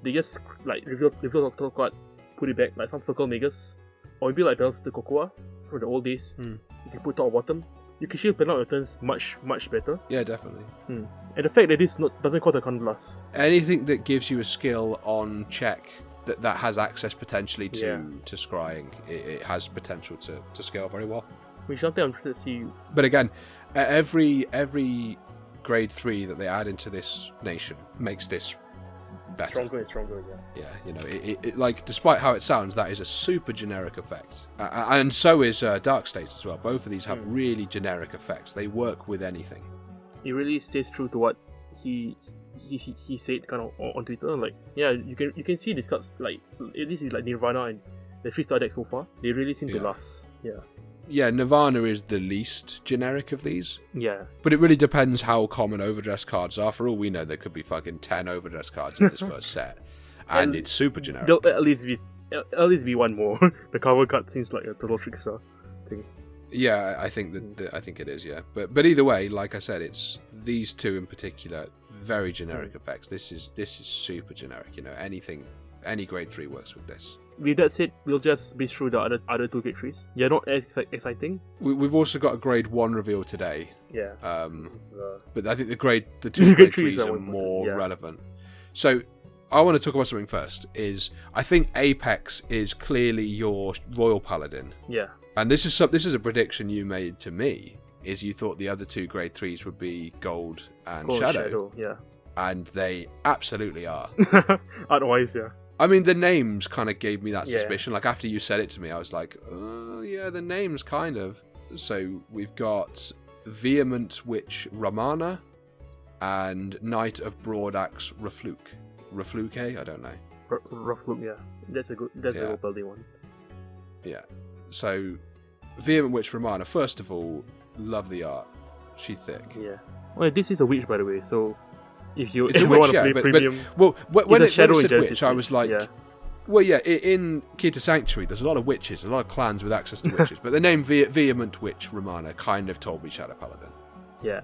[SPEAKER 2] they just like reveal the total card, put it back, like some Circle Magus, or maybe like Bells to Cocoa from the old days. You can put top or bottom. You can shield plan out your turns much better.
[SPEAKER 1] Yeah, definitely.
[SPEAKER 2] And the fact that this doesn't cause a counterblast.
[SPEAKER 1] Anything that gives you a skill on check that has access potentially to scrying, it has potential to scale very well.
[SPEAKER 2] Which is something I'm interested to see.
[SPEAKER 1] But again, every grade 3 that they add into this nation makes this better.
[SPEAKER 2] Stronger and stronger,
[SPEAKER 1] yeah. Yeah, you know, it like, despite how it sounds, that is a super generic effect. And so is Dark States as well. Both of these have really generic effects. They work with anything.
[SPEAKER 2] It really stays true to what he said kind of on Twitter. Like, yeah, you can see these cards, like, at least with like Nirvana and the 3-star deck so far, they really seem to last.
[SPEAKER 1] Yeah, Nirvana is the least generic of these.
[SPEAKER 2] Yeah.
[SPEAKER 1] But it really depends how common overdress cards are. For all we know, there could be fucking 10 overdress cards in this first set. And it's super generic.
[SPEAKER 2] There'll at least be one more. The cover card seems like a total trickster thing.
[SPEAKER 1] Yeah, I think I think it is, yeah. But either way, like I said, it's these two in particular, very generic effects. This is super generic, you know, any grade 3 works with this.
[SPEAKER 2] With that said, we'll just be through the other two grade 3s. They're not as exciting.
[SPEAKER 1] We've also got a grade 1 reveal today.
[SPEAKER 2] Yeah.
[SPEAKER 1] But I think the two grade 3s are more relevant. So I want to talk about something first. I think Apex is clearly your Royal Paladin.
[SPEAKER 2] Yeah.
[SPEAKER 1] And this is a prediction you made to me. Is you thought the other two grade 3s would be Gold and Shadow.
[SPEAKER 2] Yeah.
[SPEAKER 1] And they absolutely are.
[SPEAKER 2] Otherwise, yeah.
[SPEAKER 1] I mean, the names kind of gave me that suspicion. Like, after you said it to me, I was like, oh, yeah, the names kind of. So, we've got Vehement Witch Ramana and Knight of Broadaxe Rafluke. Rafluke? I don't know.
[SPEAKER 2] Rafluke, yeah. That's a good building one.
[SPEAKER 1] Yeah. So, Vehement Witch Ramana, first of all, love the art. She's thick.
[SPEAKER 2] Yeah. Well, this is a witch, by the way, so... If you
[SPEAKER 1] want
[SPEAKER 2] to play premium,
[SPEAKER 1] when it said witch, I was like, well, yeah, in Keta Sanctuary, there's a lot of witches, a lot of clans with access to witches, but the name Vehement Witch Ramana kind of told me Shadow Paladin.
[SPEAKER 2] Yeah.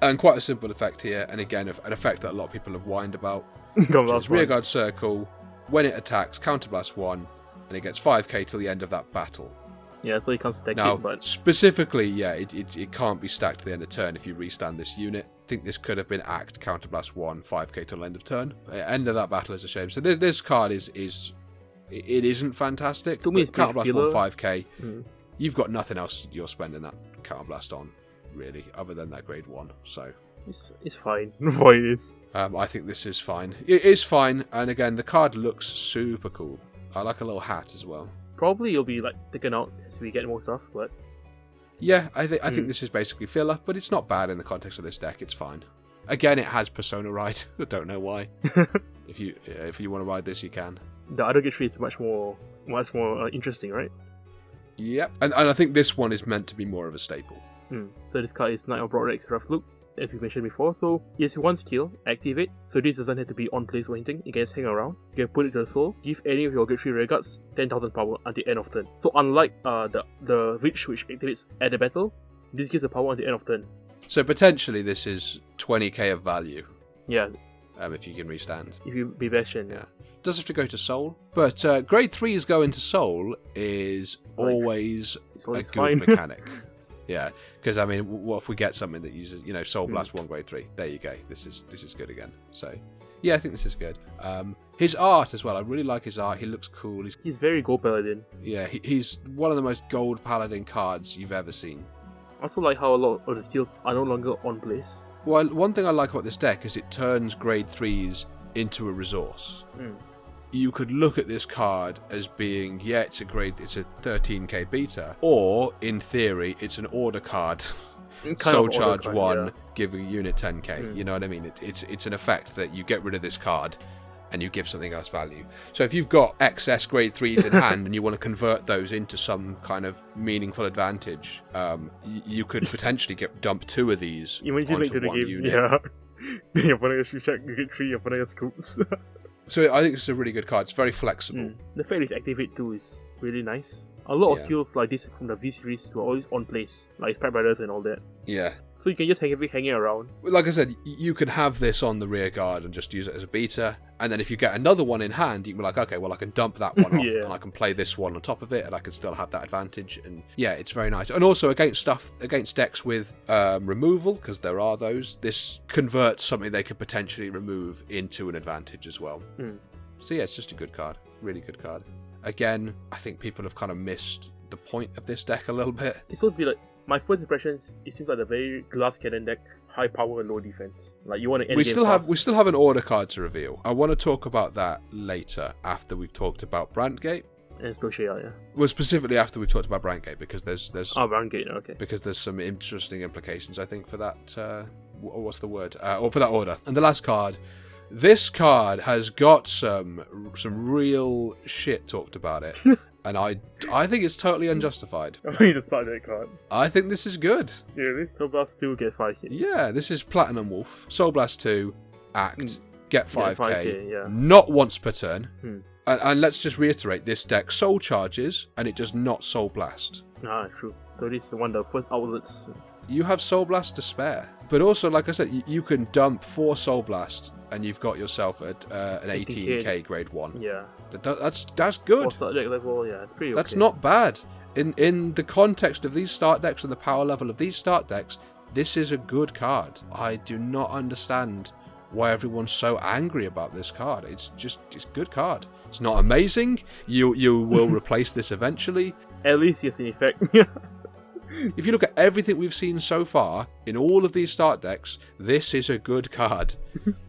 [SPEAKER 1] And quite a simple effect here, and again, an effect that a lot of people have whined about. It's Rearguard Circle, when it attacks, counterblast 1, and it gets 5k till the end of that battle.
[SPEAKER 2] Yeah, so you can't stack
[SPEAKER 1] now,
[SPEAKER 2] it, but...
[SPEAKER 1] specifically, yeah, it can't be stacked to the end of turn if you restand this unit. I think this could have been Act, Counterblast 1, 5k till end of turn. End of that battle is a shame. So this card it isn't fantastic.
[SPEAKER 2] To me, it's
[SPEAKER 1] Counterblast 1, 5k.
[SPEAKER 2] You've
[SPEAKER 1] got nothing else you're spending that Counterblast on, really, other than that grade 1. So
[SPEAKER 2] it's fine for it is.
[SPEAKER 1] I think this is fine. It is fine, and again, the card looks super cool. I like a little hat as well.
[SPEAKER 2] Probably you'll be like taken out as we get more stuff, but
[SPEAKER 1] yeah, I think this is basically filler, but it's not bad in the context of this deck. It's fine. Again, it has Persona Ride. I don't know why. If you want to ride this, you can.
[SPEAKER 2] The other grade 3 is much more interesting, right?
[SPEAKER 1] Yep, and I think this one is meant to be more of a staple.
[SPEAKER 2] So this card is Knight of Broadaxe Rafluke, as we mentioned before. So it's one skill, activate. So this doesn't have to be on place or anything. You can just hang around. You can put it to the soul. Give any of your grade 3 rearguards 10,000 power at the end of turn. So unlike the Witch which activates at the battle, this gives the power at the end of turn.
[SPEAKER 1] So potentially this is 20k of value
[SPEAKER 2] Yeah,
[SPEAKER 1] if you can restand.
[SPEAKER 2] if you be patient.
[SPEAKER 1] Yeah. Does have to go to Soul, but grade 3s going to Soul is always
[SPEAKER 2] It's
[SPEAKER 1] a
[SPEAKER 2] always
[SPEAKER 1] good
[SPEAKER 2] fine.
[SPEAKER 1] mechanic. Yeah, because I mean, what if we get something that uses, Soul Blast 1 grade 3? There you go. This is good again. So, yeah, I think this is good. His art as well. I really like his art. He looks cool.
[SPEAKER 2] He's very Gold Paladin.
[SPEAKER 1] Yeah, he's one of the most gold paladin cards you've ever seen.
[SPEAKER 2] I also like how a lot of the skills are no longer on place.
[SPEAKER 1] Well, one thing I like about this deck is it turns grade 3s into a resource. You could look at this card as being, it's a 13k beta, or in theory, it's an order card. Soul Charge 1, give a unit 10k. You know what I mean? It's an effect that you get rid of this card and you give something else value. So if you've got excess grade 3s in hand and you want to convert those into some kind of meaningful advantage, you could potentially dump 2 of these onto one unit.
[SPEAKER 2] Yeah. Then your opponent has check grade 3, your opponent has scoops.
[SPEAKER 1] So I think it's a really good card. It's very flexible.
[SPEAKER 2] The fact it's activate too is really nice. A lot of skills like this from the V series were always on place, like Spread Brothers and all that.
[SPEAKER 1] Yeah.
[SPEAKER 2] So you can just hang it around.
[SPEAKER 1] Like I said, you can have this on the rear guard and just use it as a beta, and then if you get another one in hand, you can be like, okay, well, I can dump that one off, and I can play this one on top of it, and I can still have that advantage, and yeah, it's very nice. And also, against decks with removal, because there are those, this converts something they could potentially remove into an advantage as well. So yeah, it's just a good card. Really good card. Again, I think people have kind of missed the point of this deck a little bit.
[SPEAKER 2] It's supposed to be like, my first impressions, it seems like a very glass cannon deck, high power and low defense. Like you want to end
[SPEAKER 1] we
[SPEAKER 2] game
[SPEAKER 1] still
[SPEAKER 2] fast.
[SPEAKER 1] we still have an order card to reveal. I want to talk about that later after we've talked about Brandgate.
[SPEAKER 2] And Stoshia, yeah.
[SPEAKER 1] Well, specifically after we've talked about Brandgate, because there's
[SPEAKER 2] Brandgate, okay.
[SPEAKER 1] because there's some interesting implications, I think, for that. What's the word? Or for that order. And the last card. This card has got some real shit talked about it, and I think it's totally unjustified.
[SPEAKER 2] I need to sign that card.
[SPEAKER 1] I think this is good.
[SPEAKER 2] Yeah, really? Soul Blast 2 get 5k.
[SPEAKER 1] Yeah, this is Platinum Wolf. Soul Blast 2, Act, get 5k,
[SPEAKER 2] 5k, yeah.
[SPEAKER 1] not once per turn. And let's just reiterate, this deck Soul Charges, and it does not Soul Blast.
[SPEAKER 2] True. So this is one of the first outlets.
[SPEAKER 1] You have Soul Blast to spare. But also, like I said, you can dump 4 Soul Blast, and you've got yourself an 18k grade 1.
[SPEAKER 2] Yeah.
[SPEAKER 1] That's good.
[SPEAKER 2] Start deck level, yeah, it's pretty okay.
[SPEAKER 1] That's not bad. In the context of these start decks and the power level of these start decks, this is a good card. I do not understand why everyone's so angry about this card. It's a good card. It's not amazing. You will replace this eventually.
[SPEAKER 2] At least it's an effect.
[SPEAKER 1] If you look at everything we've seen so far in all of these start decks, this is a good card.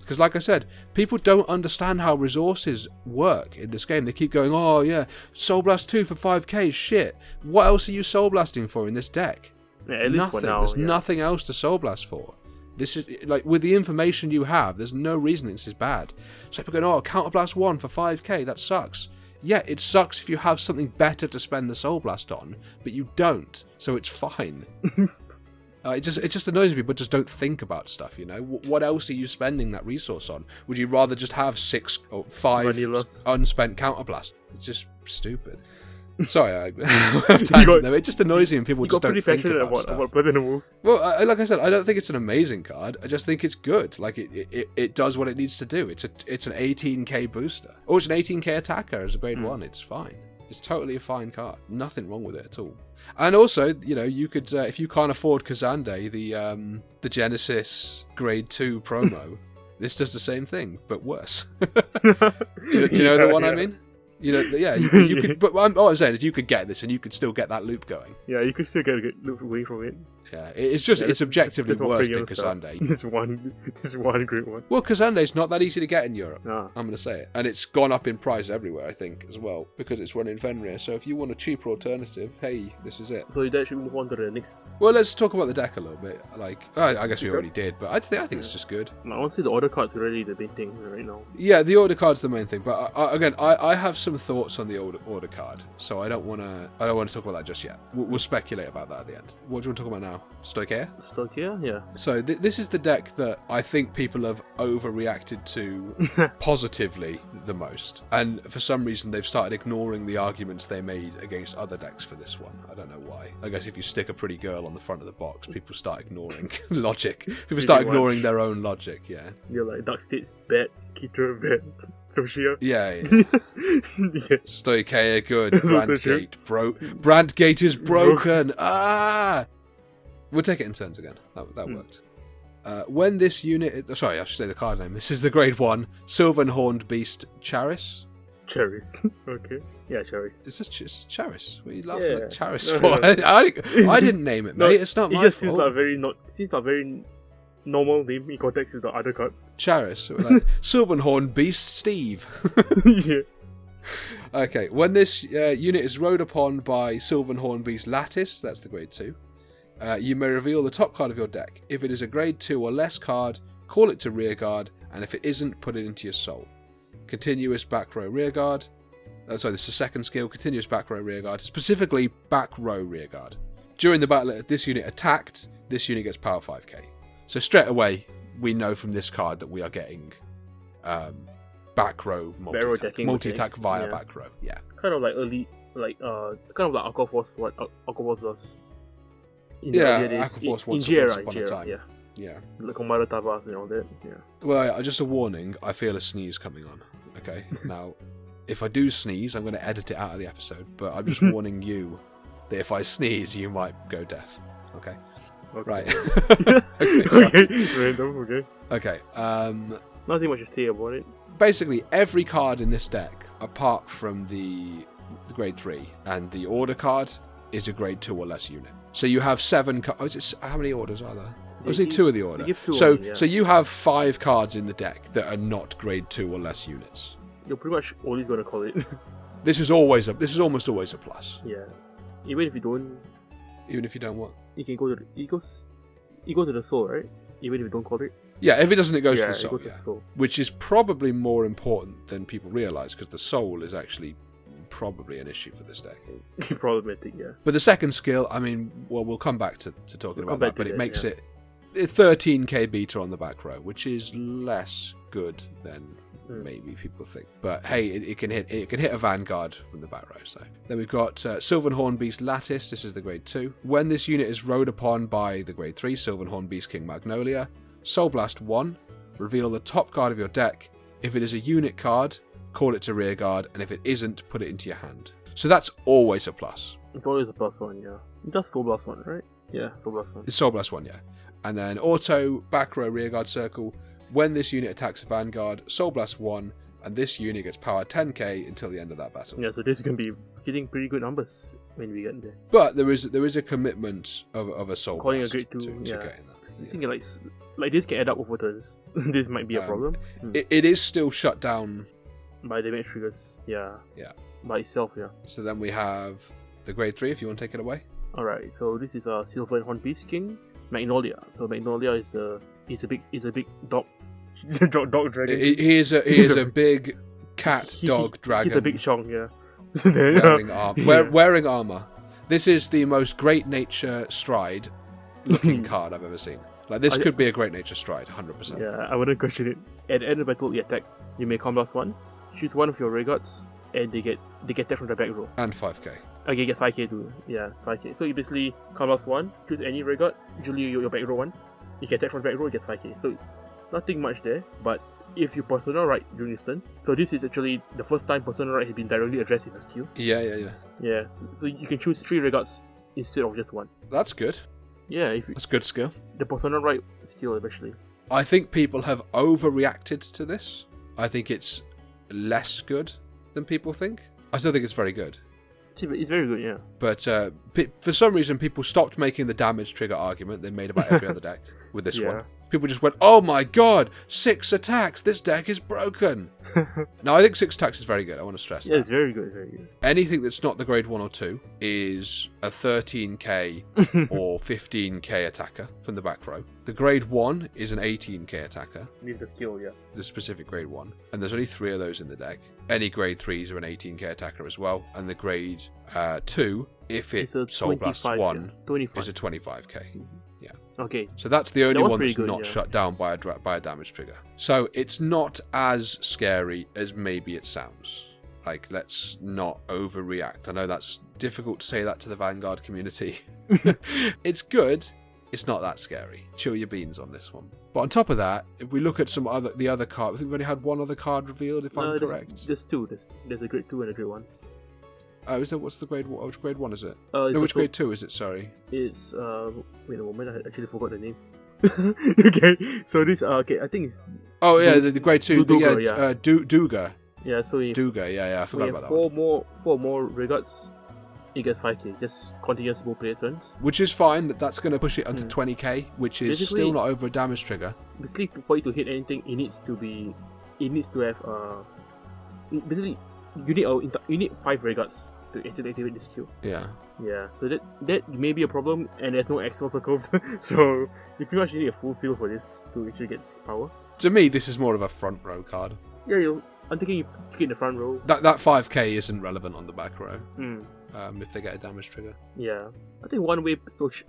[SPEAKER 1] Because like I said, people don't understand how resources work in this game. They keep going, oh yeah, Soul Blast 2 for 5k, shit. What else are you Soul Blasting for in this deck?
[SPEAKER 2] Yeah, at least
[SPEAKER 1] nothing.
[SPEAKER 2] For now,
[SPEAKER 1] There's nothing else to Soul Blast for. This is, like, with the information you have, there's no reason this is bad. So people go, oh, Counterblast 1 for 5k, that sucks. Yeah, it sucks if you have something better to spend the Soul Blast on, but you don't, so it's fine. It just annoys me, but just don't think about stuff, you know? What else are you spending that resource on? Would you rather just have 6 or 5
[SPEAKER 2] Vanillas.
[SPEAKER 1] unspent Counterblast? It's just stupid. Sorry, it just annoys me when people just don't think about stuff.
[SPEAKER 2] About Platinum Wolf.
[SPEAKER 1] Well, like I said, I don't think it's an amazing card. I just think it's good. Like it does what it needs to do. It's an 18k booster. Or it's an 18k attacker as a grade 1. It's fine. It's totally a fine card. Nothing wrong with it at all. And also, you could if you can't afford Kazande, the Genesis grade 2 promo, this does the same thing but worse. do you know the one I mean? You could. But what I'm saying is, you could get this, and you could still get that loop going.
[SPEAKER 2] Yeah, you could still get a loop away from it.
[SPEAKER 1] Yeah, it's objectively worse than Kazande.
[SPEAKER 2] This one great one.
[SPEAKER 1] Well, Kazande's not that easy to get in Europe.
[SPEAKER 2] No.
[SPEAKER 1] I'm going to say it, and it's gone up in price everywhere, I think, as well, because it's run in Fenrir. So if you want a cheaper alternative, hey, this is it.
[SPEAKER 2] So you should move on to the next.
[SPEAKER 1] Well, let's talk about the deck a little bit. Like, I guess we already did, but I think it's just good.
[SPEAKER 2] Honestly, the order card's really the big thing right now.
[SPEAKER 1] Yeah, the order card's the main thing, but I have some thoughts on the order card, so I don't want to talk about that just yet. We'll speculate about that at the end. What do you want to talk about now? now? Stoicheia?
[SPEAKER 2] Stoicheia, yeah.
[SPEAKER 1] So this is the deck that I think people have overreacted to positively the most. And for some reason, they've started ignoring the arguments they made against other decks for this one. I don't know why. I guess if you stick a pretty girl on the front of the box, people start ignoring logic. People start ignoring their own logic, yeah.
[SPEAKER 2] You're like, Dark State's bad, Keter bad, Soshia.
[SPEAKER 1] Yeah. Yeah. Stoicheia good, Brandgate is broken. Ah! We'll take it in turns again. That worked. When this unit... Sorry, I should say the card name. This is the Grade 1 Silver-Horned Beast Charis.
[SPEAKER 2] Charis. Okay. Yeah, Charis.
[SPEAKER 1] It's Charis. What are you laughing at Charis for? I didn't name it, mate. It's not my fault. It just
[SPEAKER 2] seems like a very normal name in context with the other cards.
[SPEAKER 1] Charis. Like, Silver-Horned Beast Steve.
[SPEAKER 2] Yeah.
[SPEAKER 1] Okay. When this unit is rode upon by Silver-Horned Beast Lattice, that's the Grade 2. You may reveal the top card of your deck. If it is a Grade 2 or less card, call it to rearguard, and if it isn't, put it into your soul. Continuous back row rearguard. Sorry, this is the second skill. Continuous back row rearguard. Specifically, back row rearguard. During the battle, if this unit attacked, this unit gets power 5k. So straight away, we know from this card that we are getting back row multi-attack via back row. Yeah.
[SPEAKER 2] Kind of like early, kind of like Aqua Force, what Aqua Force does.
[SPEAKER 1] Aqua Force once upon a time. Yeah.
[SPEAKER 2] Like Commander Tabas and all that. Yeah.
[SPEAKER 1] Well, just a warning. I feel a sneeze coming on. Okay. Now, if I do sneeze, I'm going to edit it out of the episode. But I'm just warning you that if I sneeze, you might go deaf. Okay. Right.
[SPEAKER 2] Okay.
[SPEAKER 1] Okay.
[SPEAKER 2] Nothing much to say about it.
[SPEAKER 1] Basically, every card in this deck, apart from the Grade 3 and the Order card, is a Grade 2 or less unit. So you have 7 cards. How many orders are there? There's only 2 of the Order. So you have 5 cards in the deck that are not Grade 2 or less units.
[SPEAKER 2] You're pretty much always going to call it.
[SPEAKER 1] This is almost always a plus.
[SPEAKER 2] Yeah. Even if you don't what? You can go to the soul, right? Even if you don't call it.
[SPEAKER 1] Yeah, if it doesn't, it goes to the soul. To the soul. Which is probably more important than people realise, because the soul is actually probably an issue for this deck.
[SPEAKER 2] Problematic, yeah.
[SPEAKER 1] But the second skill, I mean, well, we'll come back to talking about that, but it makes it 13k beta on the back row, which is less good than maybe people think. But hey, it can hit a Vanguard from the back row. So then we've got Silver-Horned Beast Lattice. This is the Grade 2. When this unit is rode upon by the Grade 3 Silver-Horned Beast King Magnolia, Soul Blast 1, reveal the top card of your deck. If it is a unit card, call it to rearguard, and if it isn't, put it into your hand. So that's always a plus.
[SPEAKER 2] It's always a plus one, yeah. Just Soul Blast 1, right? Yeah, Soul Blast 1.
[SPEAKER 1] It's Soul Blast 1, yeah. And then auto, back row, rearguard circle. When this unit attacks a Vanguard, Soul Blast 1, and this unit gets power 10k until the end of that battle.
[SPEAKER 2] Yeah, so this is going to be hitting pretty good numbers when we get there.
[SPEAKER 1] But there is a commitment of a Soul
[SPEAKER 2] Calling
[SPEAKER 1] Blast
[SPEAKER 2] a Grade 2,
[SPEAKER 1] to getting that.
[SPEAKER 2] You thinking like this can add up over turns. This might be a problem.
[SPEAKER 1] It is still shut down
[SPEAKER 2] by damage triggers, yeah. By itself, yeah.
[SPEAKER 1] So then we have the Grade 3, if you want to take it away. Alright,
[SPEAKER 2] so this is a Silver-Horned Beast King, Magnolia. So Magnolia is a big dog dog dragon.
[SPEAKER 1] He is a big cat dog dragon.
[SPEAKER 2] He's a big chong, yeah.
[SPEAKER 1] Wearing armor. This is the most Great Nature Stride looking card I've ever seen. Like, this could be a Great Nature Stride, 100%.
[SPEAKER 2] Yeah, I wouldn't question it. At the end of the battle, you attack. You may combat 1, shoot one of your rearguards, and they get that from the back row.
[SPEAKER 1] And 5k.
[SPEAKER 2] Okay, you get 5k too. Yeah, 5k. So you basically combat 1, choose any rearguard, usually your back row 1. You get attack from the back row, you get 5k. So nothing much there, but if you persona right during this turn, so this is actually the first time persona right has been directly addressed in a skill. Yeah, so you can choose 3 rearguards instead of just 1.
[SPEAKER 1] That's good.
[SPEAKER 2] Yeah,
[SPEAKER 1] that's good skill.
[SPEAKER 2] The persona right skill, especially.
[SPEAKER 1] I think people have overreacted to this. I think it's less good than people think. I still think it's very good.
[SPEAKER 2] It's very good, yeah.
[SPEAKER 1] But for some reason, people stopped making the damage trigger argument they made about every other deck with this one. People just went, oh my god, 6 attacks, this deck is broken. Now, I think 6 attacks is very good, I want to stress that.
[SPEAKER 2] Yeah, it's very good, very good.
[SPEAKER 1] Anything that's not the Grade 1 or 2 is a 13k or 15k attacker from the back row. The Grade 1 is an 18k attacker.
[SPEAKER 2] Need the skill, yeah.
[SPEAKER 1] The specific Grade 1. And there's only 3 of those in the deck. Any Grade 3s are an 18k attacker as well. And the Grade 2 if it
[SPEAKER 2] It's a
[SPEAKER 1] Soul Blasts
[SPEAKER 2] 25,
[SPEAKER 1] 1,
[SPEAKER 2] yeah. 25.
[SPEAKER 1] is a 25k.
[SPEAKER 2] Okay.
[SPEAKER 1] So that's the only
[SPEAKER 2] That was
[SPEAKER 1] one
[SPEAKER 2] pretty
[SPEAKER 1] that's
[SPEAKER 2] good,
[SPEAKER 1] not
[SPEAKER 2] yeah.
[SPEAKER 1] shut down by a damage trigger. So it's not as scary as maybe it sounds. Like, let's not overreact. I know that's difficult to say that to the Vanguard community. It's good. It's not that scary. Chill your beans on this one. But on top of that, if we look at the other card, I think we've only had one other card revealed, if I'm correct.
[SPEAKER 2] There's two. There's a grade 2 and a grade 1.
[SPEAKER 1] Oh, is that what's the grade? Which grade 1 is it?
[SPEAKER 2] It's
[SPEAKER 1] No, which grade 2 is it? Sorry.
[SPEAKER 2] It's wait a moment, I actually forgot the name. Okay, so this okay, I think it's
[SPEAKER 1] Oh yeah, the grade 2.
[SPEAKER 2] Duga,
[SPEAKER 1] Yeah. Duga.
[SPEAKER 2] yeah. So if
[SPEAKER 1] Duga. Yeah. I forgot
[SPEAKER 2] we
[SPEAKER 1] about
[SPEAKER 2] have
[SPEAKER 1] that one.
[SPEAKER 2] four more regards, it gets 5k. Just continuous both player turns.
[SPEAKER 1] Which is fine. That's going to push it up to 20k, which is
[SPEAKER 2] Basically,
[SPEAKER 1] still not over a damage trigger.
[SPEAKER 2] Basically, for you to hit anything, it needs to have basically you need 5 regards to activate this skill.
[SPEAKER 1] Yeah.
[SPEAKER 2] Yeah, so that may be a problem, and there's no extra circles, so you pretty much need a full field for this to actually get this power.
[SPEAKER 1] To me, this is more of a front row card.
[SPEAKER 2] Yeah, I'm thinking you stick it in the front row.
[SPEAKER 1] That 5k isn't relevant on the back row. If they get a damage trigger.
[SPEAKER 2] Yeah, I think one way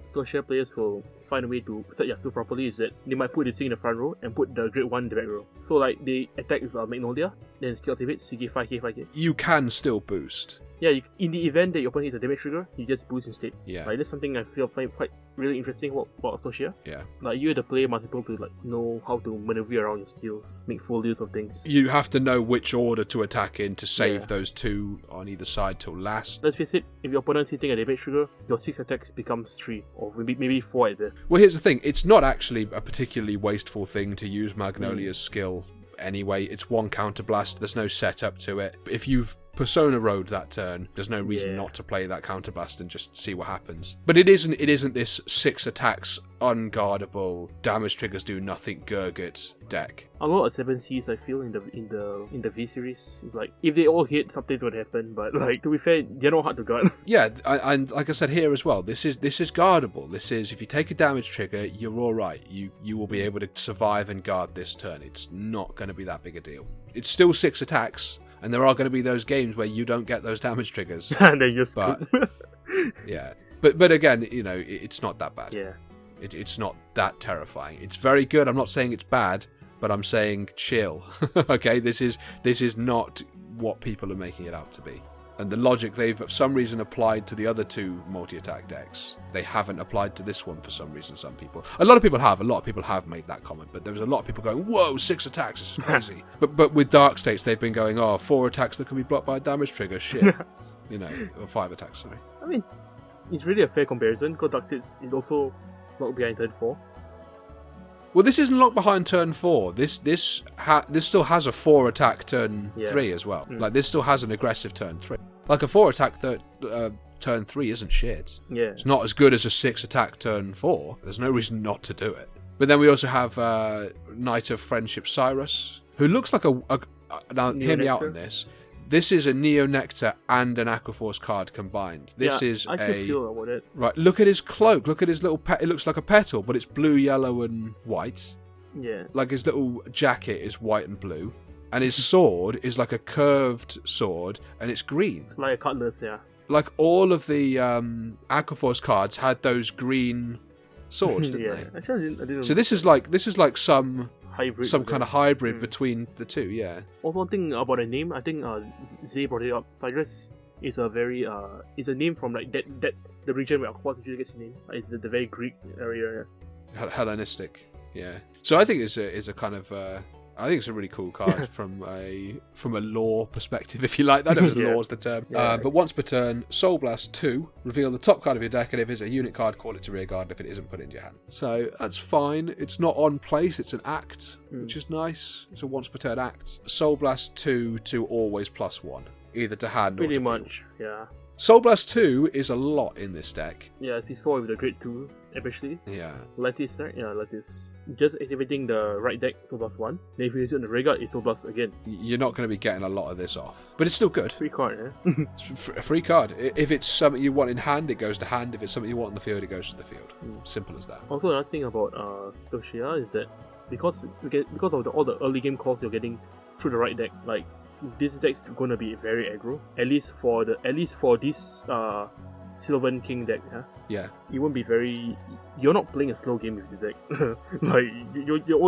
[SPEAKER 2] social players will find a way to set your field properly is that they might put this thing in the front row and put the grade 1 in the back row. So like they attack with Magnolia, then skill activates, you get 5k.
[SPEAKER 1] You can still boost.
[SPEAKER 2] Yeah, in the event that your opponent hits a damage trigger, you just boost instead.
[SPEAKER 1] Yeah.
[SPEAKER 2] Like that's something I feel quite really interesting about Socia.
[SPEAKER 1] Yeah.
[SPEAKER 2] Like you, the player, must be able to know how to maneuver around your skills, make full use of things.
[SPEAKER 1] You have to know which order to attack in to save those 2 on either side till last.
[SPEAKER 2] Let's face it, if your opponent's hitting a damage trigger, your 6 attacks becomes 3, or maybe 4 at the.
[SPEAKER 1] Well, here's the thing. It's not actually a particularly wasteful thing to use Magnolia's skill anyway. It's 1 counterblast. There's no setup to it. If you've Persona Road that turn, there's no reason not to play that counterblast and just see what happens. But it isn't this 6 attacks, unguardable, damage triggers do nothing Gurgit deck.
[SPEAKER 2] A lot of 7Cs I feel in the V series. It's like if they all hit, something's gonna happen. But like to be fair, they're not hard to guard.
[SPEAKER 1] Yeah, and like I said here as well, this is guardable. This is, if you take a damage trigger, you're all right. You will be able to survive and guard this turn. It's not going to be that big a deal. It's still 6 attacks. And there are going to be those games where you don't get those damage triggers.
[SPEAKER 2] And then you're
[SPEAKER 1] but
[SPEAKER 2] screwed.
[SPEAKER 1] yeah, but again, it's not that bad.
[SPEAKER 2] Yeah,
[SPEAKER 1] it's not that terrifying. It's very good. I'm not saying it's bad, but I'm saying chill. Okay, this is not what people are making it out to be. And the logic they've for some reason applied to the other 2 multi-attack decks, they haven't applied to this one for some reason. Some people, a lot of people have made that comment, but there was a lot of people going, "Whoa, 6 attacks, this is crazy." but with Dark States, they've been going, "Oh, 4 attacks that can be blocked by a damage trigger, shit." Or 5 attacks. Sorry.
[SPEAKER 2] I mean, it's really a fair comparison because Dark States is also not behind turn 4.
[SPEAKER 1] Well, this isn't locked behind turn 4. This still has a 4 attack turn 3 as well. Like, this still has an aggressive turn 3. Like, a 4 attack turn 3 isn't shit.
[SPEAKER 2] Yeah.
[SPEAKER 1] It's not as good as a 6 attack turn 4. There's no reason not to do it. But then we also have Knight of Friendship Cyrus, who looks like now, hear me out on this. This is a Neo Nectar and an Aquaforce card combined. This is
[SPEAKER 2] I can feel about it.
[SPEAKER 1] Right, look at his cloak. Look at his little it looks like a petal, but it's blue, yellow, and white.
[SPEAKER 2] Yeah.
[SPEAKER 1] Like his little jacket is white and blue. And his sword is like a curved sword, and it's green.
[SPEAKER 2] Like a cutlass, yeah.
[SPEAKER 1] Like all of the Aquaforce cards had those green swords, didn't they?
[SPEAKER 2] Actually, I didn't.
[SPEAKER 1] So this is like some
[SPEAKER 2] hybrid.
[SPEAKER 1] kind of hybrid between the 2, yeah.
[SPEAKER 2] Also, one thing about the name, I think Zay brought it up. Cyrus is a very it's a name from like that the region where Aquaforce usually gets its name. It's the very Greek area.
[SPEAKER 1] Hellenistic, yeah. So I think it's a kind of I think it's a really cool card from a lore perspective, if you like. That was lore's the term.
[SPEAKER 2] Yeah.
[SPEAKER 1] But once per turn, Soul Blast 2, reveal the top card of your deck, and if it's a unit card, call it to rearguard. If it isn't, put it into your hand. So that's fine. It's not on place. It's an act, which is nice. It's a once per turn act. Soul Blast 2 to always +1, either to hand or to
[SPEAKER 2] Pretty
[SPEAKER 1] field.
[SPEAKER 2] much, yeah.
[SPEAKER 1] Soul Blast 2 is a lot in this deck.
[SPEAKER 2] Yeah, as we saw with the grade 2, especially.
[SPEAKER 1] Yeah.
[SPEAKER 2] Lattice, right? Yeah, Lattice. Just activating the right deck, Soul Blast 1. Then if you use it on the rearguard, it's Soul Blast again.
[SPEAKER 1] You're not going to be getting a lot of this off. But it's still good.
[SPEAKER 2] Free card, yeah?
[SPEAKER 1] It's a free card. If it's something you want in hand, it goes to hand. If it's something you want on the field, it goes to the field. Simple as that.
[SPEAKER 2] Also, another thing about Stoshia is that because of all the early game calls you're getting through the right deck, like this deck's gonna be very aggro. At least for this Sylvan King deck, huh?
[SPEAKER 1] Yeah.
[SPEAKER 2] You won't be very. You're not playing a slow game with this deck. Like you're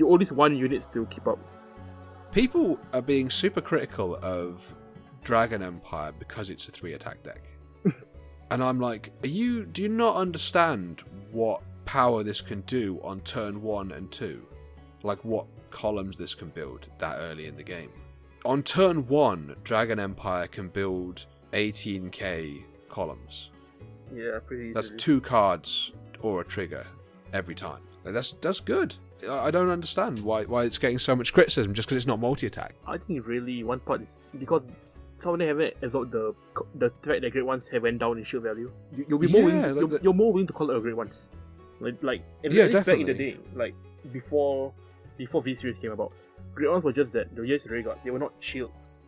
[SPEAKER 2] always one units to keep up.
[SPEAKER 1] People are being super critical of Dragon Empire because it's a 3-attack deck. And I'm like, do you not understand what power this can do on turn 1 and 2? Like what columns this can build that early in the game. On turn 1, Dragon Empire can build 18k columns.
[SPEAKER 2] Yeah, pretty easily.
[SPEAKER 1] That's 2 cards or a trigger every time. Like, that's good. I don't understand why it's getting so much criticism just because it's not multi-attack.
[SPEAKER 2] I think really one part is because some of them haven't absorbed the threat that Great Ones have went down in shield value. You'll be more willing, you're more willing to call it a Great Ones. Like
[SPEAKER 1] definitely.
[SPEAKER 2] Back in the day, like before V series came about, Great Ones were just that. They were just rearguards. They were not shields.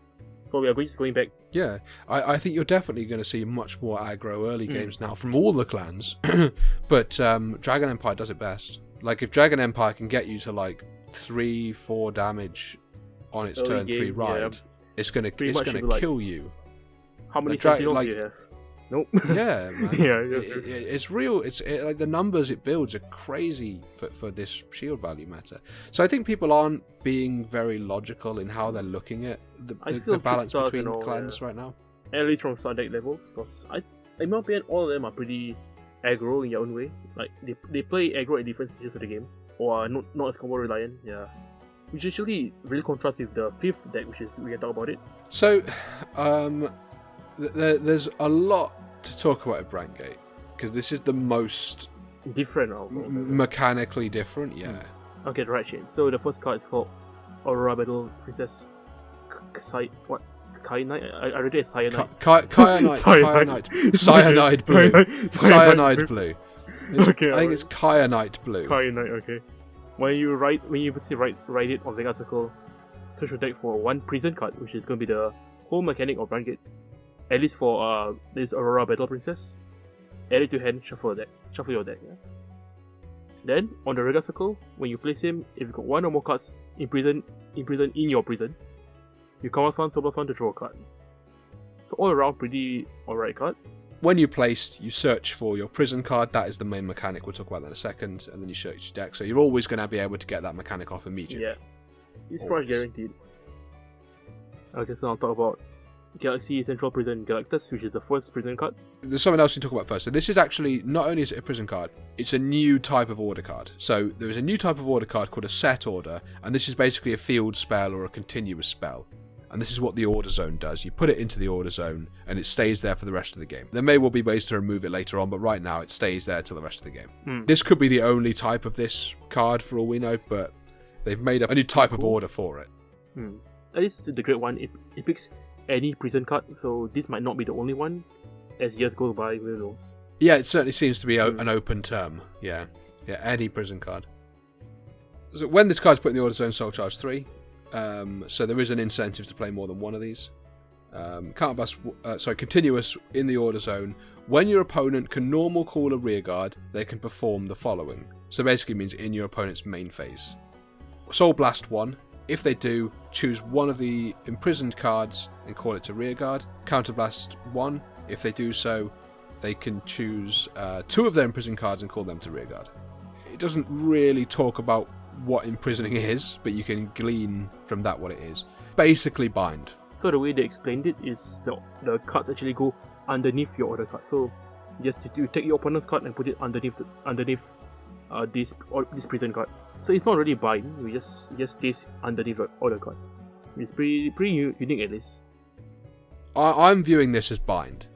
[SPEAKER 2] So we are just going back.
[SPEAKER 1] Yeah, I think you're definitely going to see much more aggro early games now from all the clans. But Dragon Empire does it best. Like if Dragon Empire can get you to like 3-4 damage on its turn 3 ride, it's gonna kill you.
[SPEAKER 2] How many Sentinels do you have? Nope.
[SPEAKER 1] Yeah, man. It's real. It's like the numbers it builds are crazy for this shield value meta. So I think people aren't being very logical in how they're looking at the balance between clans right now.
[SPEAKER 2] At least from start deck levels, because in my opinion, all of them are pretty aggro in their own way. Like they play aggro at different stages of the game, or are not as combo reliant. Yeah. Which actually really contrasts with the 5th deck, which is we can talk about it.
[SPEAKER 1] So, there's a lot to talk about at Brandgate because this is the most
[SPEAKER 2] different,
[SPEAKER 1] mechanically different. Yeah.
[SPEAKER 2] Okay, right, Shane. So the first card is called Aurora Battle Princess. Kyanite? I read it as Cyanide. Cyanide blue. Cyanide blue. I think it's Kyanite blue. Kyanite, okay. When you write it on Vanguard Circle, search your deck for 1 prison card, which is going to be the whole mechanic of Brandgate. At least for this Aurora Battle Princess. Add it to hand, shuffle your deck. Yeah? Then, on the Vanguard Circle, when you place him, if you've got 1 or more cards in your prison, you cast one, so +1 to draw a card. So all around, pretty alright card.
[SPEAKER 1] When you placed, you search for your prison card. That is the main mechanic. We'll talk about that in a second. And then you search your deck. So you're always going to be able to get that mechanic off immediately.
[SPEAKER 2] Yeah. It's pretty much guaranteed. Okay, so I'll talk about Galaxy Central Prison Galactus, which is the first prison card.
[SPEAKER 1] There's something else to talk about first. So this is actually, not only is it a prison card, it's a new type of order card. So there is a new type of order card called a set order. And this is basically a field spell or a continuous spell. And this is what the order zone does. You put it into the order zone, and it stays there for the rest of the game. There may well be ways to remove it later on, but right now it stays there till the rest of the game. This could be the only type of this card for all we know, but they've made up a new type of order for it.
[SPEAKER 2] At least the Great One, it picks any prison card, so this might not be the only one. As years go by, who knows?
[SPEAKER 1] Yeah, it certainly seems to be an open term. Yeah, any prison card. So when this card's put in the order zone, soul charge 3. So there is an incentive to play more than one of these. Continuous in the order zone. When your opponent can normal call a rearguard, they can perform the following. So basically means in your opponent's main phase. Soul Blast 1. If they do, choose one of the imprisoned cards and call it to rearguard. Counterblast 1. If they do so, they can choose 2 of their imprisoned cards and call them to rearguard. It doesn't really talk about what imprisoning is, but you can glean from that what it is. Basically bind.
[SPEAKER 2] So the way they explained it is the cards actually go underneath your order card. So you take your opponent's card and put it underneath this prison card. So it's not really bind. We just stays underneath the order card. It's pretty unique at least.
[SPEAKER 1] I'm viewing this as bind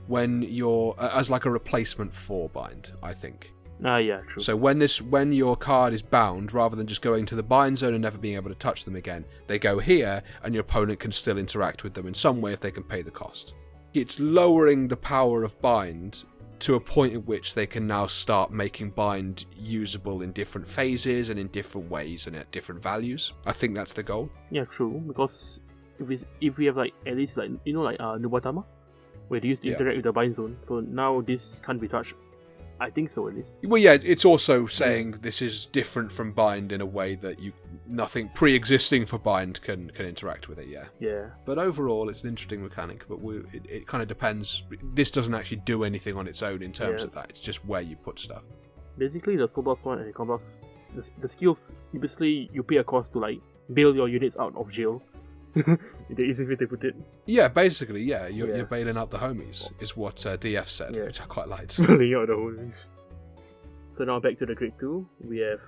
[SPEAKER 1] when you're as like a replacement for bind. I think.
[SPEAKER 2] Yeah, true.
[SPEAKER 1] So when your card is bound, rather than just going to the bind zone and never being able to touch them again, they go here, and your opponent can still interact with them in some way if they can pay the cost. It's lowering the power of bind to a point at which they can now start making bind usable in different phases and in different ways and at different values. I think that's the goal.
[SPEAKER 2] Yeah, true. Because if we have like at least like Nubatama, where they used to interact with the bind zone, so now this can't be touched. I think so, at least.
[SPEAKER 1] Well, yeah, it's also saying this is different from bind in a way that nothing pre-existing for bind can interact with it. Yeah.
[SPEAKER 2] Yeah.
[SPEAKER 1] But overall, it's an interesting mechanic. But it kind of depends. This doesn't actually do anything on its own in terms of that. It's just where you put stuff.
[SPEAKER 2] Basically, the Soul Blast one and the Command Blast, the skills, basically you pay a cost to like bail your units out of jail. The easy way to put it.
[SPEAKER 1] Yeah, basically, yeah. You're bailing out the homies, is what DF said, which I quite liked.
[SPEAKER 2] Bailing out the homies. So now back to the Grade 2, we have,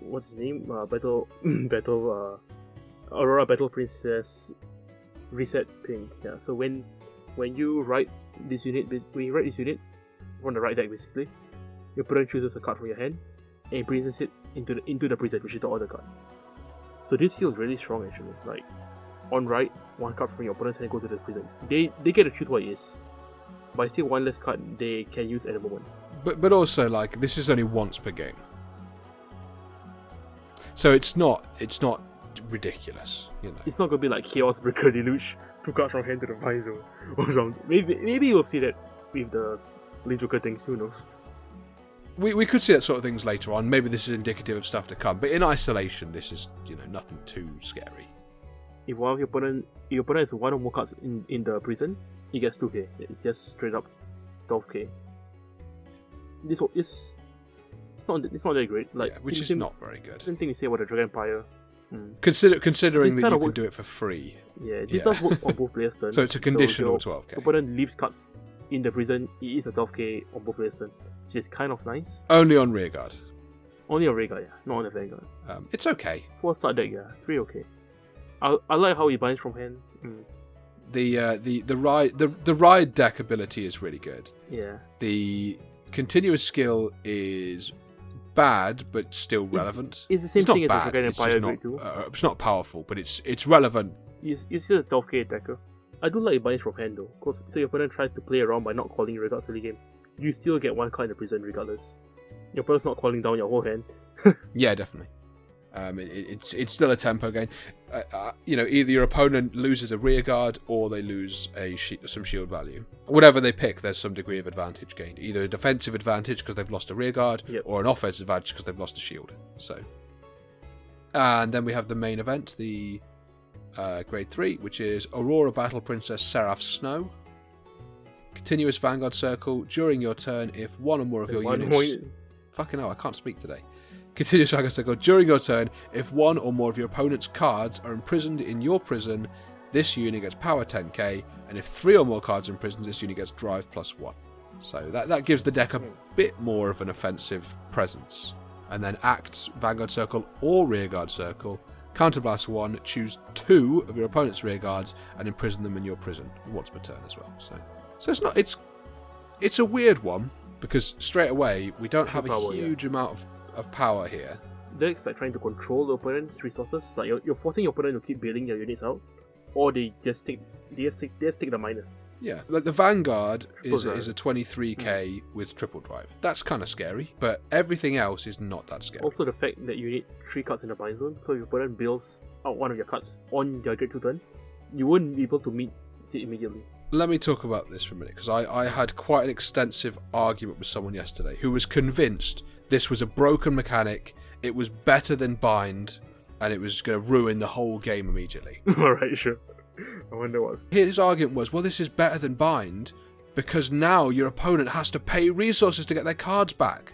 [SPEAKER 2] what's his name? Aurora Battle Princess Reset Ping. Yeah, so when you write this unit from the right deck basically, your opponent chooses a card from your hand and presents it into the prison, which is the order card. So this feels really strong actually. Like, on right, one card from your opponent's hand goes to the prison. They get to choose what it is, but still one less card they can use at the moment.
[SPEAKER 1] But also, like, this is only once per game, so it's not ridiculous, you know.
[SPEAKER 2] It's not gonna be like Chaos Breaker Deluge, 2 cards from hand to the Mind Zone or something. Maybe you'll see that with the Link Joker things. Who knows?
[SPEAKER 1] We could see that sort of things later on. Maybe this is indicative of stuff to come. But in isolation, this is, nothing too scary.
[SPEAKER 2] If your opponent has one or more cards in the prison, he gets 2k. It's just straight up 12k. It's not that great. Like,
[SPEAKER 1] which is not very good.
[SPEAKER 2] Same thing you say about the Dragon Empire.
[SPEAKER 1] Considering that you can do it for free.
[SPEAKER 2] Yeah, this does work on both players' turns.
[SPEAKER 1] So it's a conditional 12k.
[SPEAKER 2] Opponent leaves cards in the prison, it is a 12k on both players' turn, which is kind of nice.
[SPEAKER 1] Only on rearguard.
[SPEAKER 2] Only on rearguard, yeah, not on the Vanguard.
[SPEAKER 1] It's okay.
[SPEAKER 2] For a start deck, yeah, pretty okay. I like how he binds from hand.
[SPEAKER 1] The ride deck ability is really good.
[SPEAKER 2] Yeah.
[SPEAKER 1] The continuous skill is bad, but still relevant.
[SPEAKER 2] It's the same thing as the Dragon
[SPEAKER 1] Empire
[SPEAKER 2] Grade 2.
[SPEAKER 1] It's not powerful, but it's relevant.
[SPEAKER 2] It's still a 12k attacker. I do like binds from hand though, because so your opponent tries to play around by not calling regards early game. You still get one card in the prison regardless. Your opponent's not calling down your whole hand.
[SPEAKER 1] Yeah, definitely. It's still a tempo gain. Either your opponent loses a rearguard or they lose some shield value. Whatever they pick, there's some degree of advantage gained. Either a defensive advantage because they've lost a rearguard, or an offensive advantage because they've lost a shield. And then we have the main event, the Grade 3, which is Aurora Battle Princess Seraph Snow. Continuous Vanguard Circle. During your turn, if one or more of your units... Fucking hell, I can't speak today. Continuous Vanguard Circle. During your turn, if one or more of your opponent's cards are imprisoned in your prison, this unit gets power 10k, and if 3 or more cards are imprisoned, this unit gets drive +1. So that gives the deck a bit more of an offensive presence. And then Act Vanguard Circle or Rearguard Circle. Counterblast 1, choose 2 of your opponent's rearguards and imprison them in your prison once per turn as well. So it's a weird one, because straight away we don't have a huge amount of power here.
[SPEAKER 2] Deck's like trying to control the opponent's resources. Like you're forcing your opponent to keep bailing their units out, or they just take the minus.
[SPEAKER 1] Yeah, like the Vanguard is a 23k with triple drive. That's kind of scary, but everything else is not that scary.
[SPEAKER 2] Also, the fact that you need 3 cards in the bind zone, so if your opponent bails out one of your cards on their Grade 2 turn, you wouldn't be able to meet it immediately.
[SPEAKER 1] Let me talk about this for a minute, because I had quite an extensive argument with someone yesterday who was convinced this was a broken mechanic, it was better than bind, and it was going to ruin the whole game immediately.
[SPEAKER 2] Alright, sure. I wonder what.
[SPEAKER 1] His argument was, well, this is better than bind because now your opponent has to pay resources to get their cards back.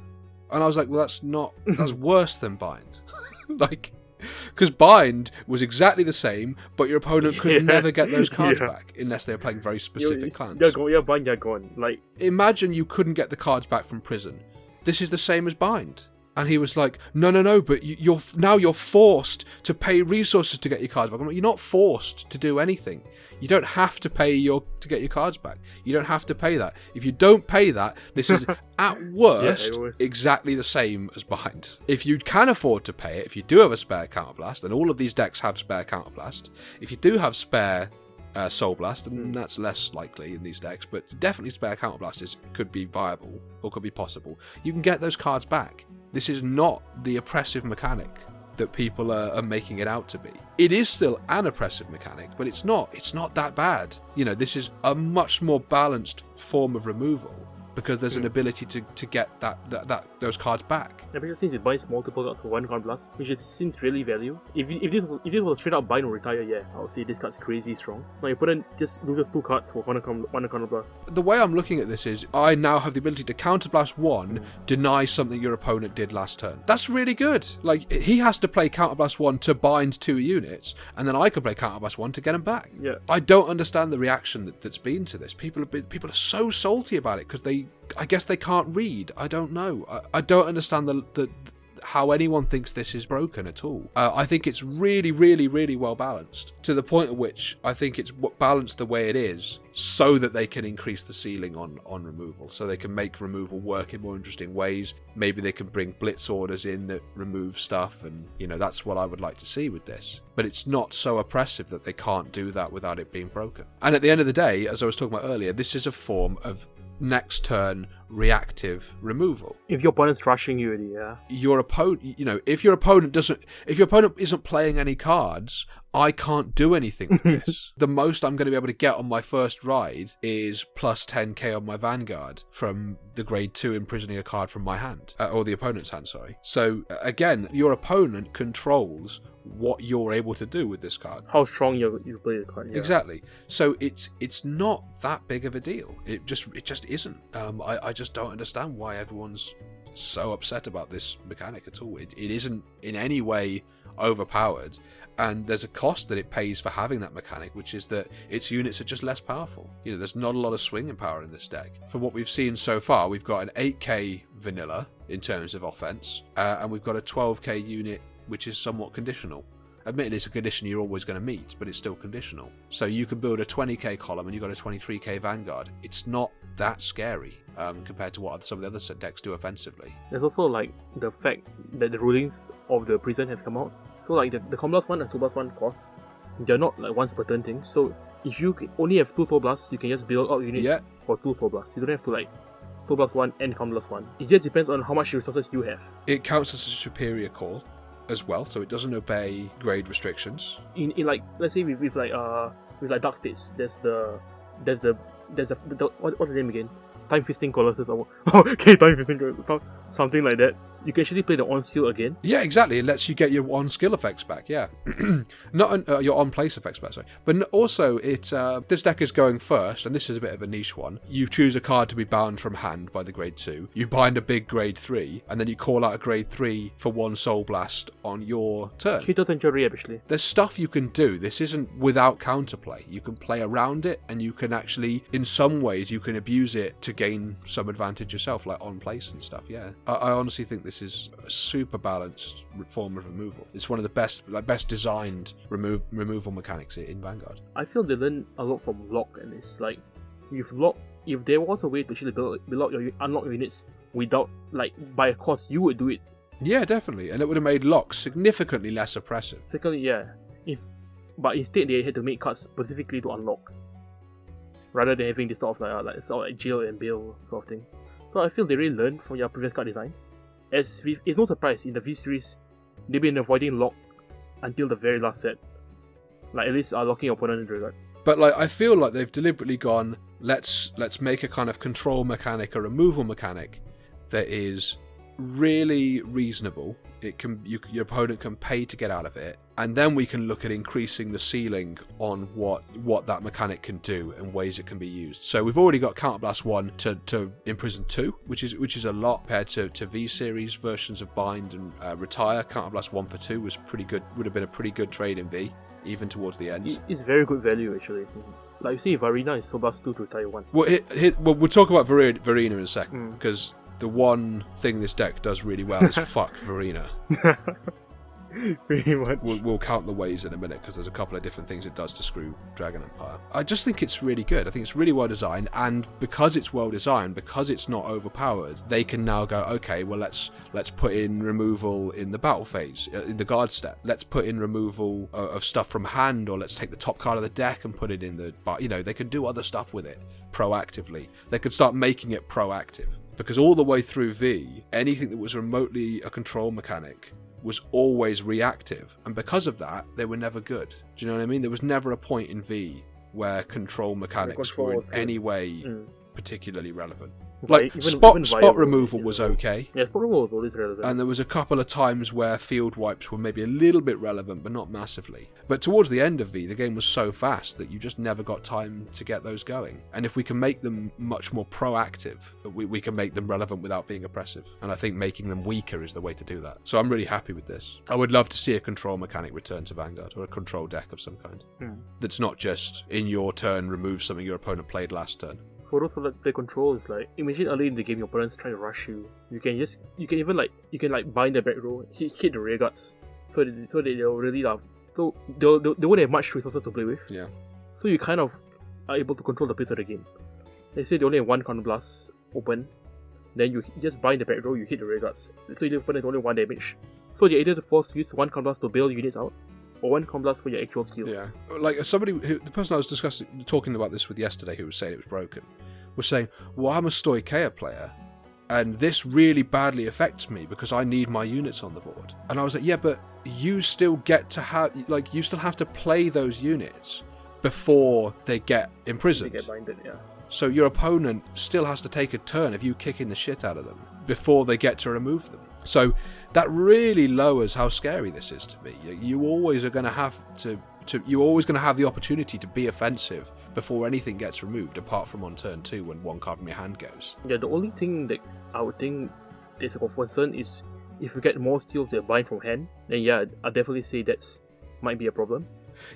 [SPEAKER 1] And I was like, well, that's worse than bind. Because bind was exactly the same, but your opponent could never get those cards back unless they were playing very specific clans.
[SPEAKER 2] You're bind, you're gone. Like,
[SPEAKER 1] imagine you couldn't get the cards back from prison. This is the same as bind. And he was like, no, but you're forced to pay resources to get your cards back. I'm like, you're not forced to do anything. You don't have to pay to get your cards back. You don't have to pay that. If you don't pay that, this is at worst exactly the same as bind. If you can afford to pay it, if you do have a spare counterblast, and all of these decks have spare counterblast, if you do have spare Soul Blast, and that's less likely in these decks, but definitely spare counterblast could be viable or could be possible. You can get those cards back. This is not the oppressive mechanic that people are making it out to be. It is still an oppressive mechanic, but it's not that bad. This is a much more balanced form of removal, because there's an ability to get those cards back.
[SPEAKER 2] Yeah, because since it binds multiple cards for one card plus, which seems really value. If this was straight up bind or retire, yeah, I would say this card's crazy strong. My opponent just loses 2 cards for one counter plus.
[SPEAKER 1] The way I'm looking at this is, I now have the ability to counterblast 1, deny something your opponent did last turn. That's really good. Like, he has to play counterblast 1 to bind 2 units, and then I can play counterblast 1 to get them back.
[SPEAKER 2] Yeah.
[SPEAKER 1] I don't understand the reaction that's been to this. People are so salty about it because I guess they can't read. I don't know. I don't understand the how anyone thinks this is broken at all. I think it's really, really, really well balanced, to the point at which I think it's balanced the way it is so that they can increase the ceiling on removal, so they can make removal work in more interesting ways. Maybe they can bring blitz orders in that remove stuff, and that's what I would like to see with this. But it's not so oppressive that they can't do that without it being broken. And at the end of the day, as I was talking about earlier, this is a form of next turn reactive removal.
[SPEAKER 2] If your opponent's rushing you, yeah.
[SPEAKER 1] Your opponent, if your opponent isn't playing any cards, I can't do anything with this. The most I'm going to be able to get on my first ride is plus 10k on my Vanguard from the grade 2 imprisoning a card from my hand, or the opponent's hand, sorry. So again, your opponent controls what you're able to do with this card.
[SPEAKER 2] How strong you play the card. Yeah.
[SPEAKER 1] Exactly. So it's not that big of a deal. It just isn't. I just don't understand why everyone's so upset about this mechanic at all. It isn't in any way overpowered, and there's a cost that it pays for having that mechanic, which is that its units are just less powerful. There's not a lot of swinging power in this deck. From what we've seen so far, we've got an 8k vanilla in terms of offense, and we've got a 12k unit which is somewhat conditional. Admittedly, it's a condition you're always going to meet, but it's still conditional. So you can build a 20k column and you've got a 23k Vanguard. It's not that scary compared to what some of the other decks do offensively.
[SPEAKER 2] There's also the fact that the rulings of the prison have come out. So the Combat 1 and Soul Blast 1 costs, they're not once per turn thing. So if you only have 2 Soul Blasts, you can just build out units for 2 Soul Blasts. You don't have to Soul Blast 1 and Combat Blast 1. It just depends on how much resources you have.
[SPEAKER 1] It counts as a superior call as well, so it doesn't obey grade restrictions.
[SPEAKER 2] In let's say with Dark States, there's the what's the name again? Time Fisting Colossus or okay, Time Fisting Colossus, something like that. You can actually play the on skill again.
[SPEAKER 1] Yeah, exactly. It lets you get your on skill effects back. Yeah, not your on place effects back. Sorry, but also this deck is going first, and this is a bit of a niche one. You choose a card to be bound from hand by the grade 2. You bind a big grade 3, and then you call out a grade 3 for 1 Soul Blast on your turn.
[SPEAKER 2] Cheetah Century, actually.
[SPEAKER 1] There's stuff you can do. This isn't without counterplay. You can play around it, and you can actually, in some ways, you can abuse it to gain some advantage yourself, like on place and stuff. Yeah, I honestly think this is a super balanced form of removal. It's one of the best designed removal mechanics in Vanguard.
[SPEAKER 2] I feel they learn a lot from Lock, and it's like with Lock, if there was a way to actually unlock your units without by a cost, you would do it.
[SPEAKER 1] Yeah, definitely, and it would have made Lock significantly less oppressive.
[SPEAKER 2] Secondly, yeah, but instead they had to make cards specifically to unlock, rather than having this sort of jail and bail sort of thing. So I feel they really learned from your previous card design. It's no surprise in the V series they've been avoiding Lock until the very last set. At least locking your opponent in the graveyard.
[SPEAKER 1] But I feel like they've deliberately gone, let's make a kind of control mechanic, a removal mechanic that is really reasonable. Your opponent can pay to get out of it, and then we can look at increasing the ceiling on what that mechanic can do and ways it can be used. So we've already got Counterblast 1 to Imprison 2, which is a lot compared to V series versions of Bind and Retire. Counterblast 1 for 2 was pretty good. Would have been a pretty good trade in V, even towards the end.
[SPEAKER 2] It's very good value actually. Like you see, Varina is Soul Blast 2 to Retire 1.
[SPEAKER 1] Well, we'll talk about Varina in a second, because the one thing this deck does really well is fuck Varina.
[SPEAKER 2] Pretty much.
[SPEAKER 1] We'll count the ways in a minute, because there's a couple of different things it does to screw Dragon Empire. I just think it's really good. I think it's really well designed, and because it's well designed, because it's not overpowered, they can now go, okay, well let's put in removal in the battle phase, in the guard step. Let's put in removal of stuff from hand, or let's take the top card of the deck and put it in the. But they can do other stuff with it proactively. They could start making it proactive, because all the way through V, anything that was remotely a control mechanic was always reactive, and because of that they were never good. Do you know what I mean? There was never a point in V where control mechanics were in any way particularly relevant. Like,
[SPEAKER 2] Even
[SPEAKER 1] spot
[SPEAKER 2] via
[SPEAKER 1] removal
[SPEAKER 2] is
[SPEAKER 1] was
[SPEAKER 2] relevant.
[SPEAKER 1] okay.
[SPEAKER 2] Yeah, spot removal was always relevant.
[SPEAKER 1] And there was a couple of times where field wipes were maybe a little bit relevant, but not massively. But towards the end of V, the game was so fast that you just never got time to get those going. And if we can make them much more proactive, we can make them relevant without being oppressive. And I think making them weaker is the way to do that. So I'm really happy with this. I would love to see a control mechanic return to Vanguard, or a control deck of some kind. That's not just in your turn, remove something your opponent played last turn.
[SPEAKER 2] For those who play control, it's like, imagine early in the game your opponent's trying to rush you. You can bind the back row, hit the rear guards, so they'll really so they won't have much resources to play with.
[SPEAKER 1] Yeah.
[SPEAKER 2] So you kind of are able to control the pace of the game. Let's say they only have one counter blast open, then you just bind the back row, you hit the rear guards. So your opponent has only 1 damage. So you're either to force use one counter blast to bail units out, or one counter blast for your actual skills.
[SPEAKER 1] Yeah, like the person I was talking about this with yesterday, who was saying it was broken, was saying, well, I'm a Stoicheia player, and this really badly affects me because I need my units on the board. And I was like, yeah, but you still get to have, like, you still have to play those units before they get imprisoned.
[SPEAKER 2] They get binded, yeah.
[SPEAKER 1] So your opponent still has to take a turn of you kicking the shit out of them before they get to remove them. So that really lowers how scary this is to me. You always are going to have you're always going to have the opportunity to be offensive before anything gets removed, apart from on turn 2 when one card from your hand goes.
[SPEAKER 2] Yeah, the only thing that I would think is a concern is if you get more skills that bind from hand, then yeah, I definitely say that's might be a problem.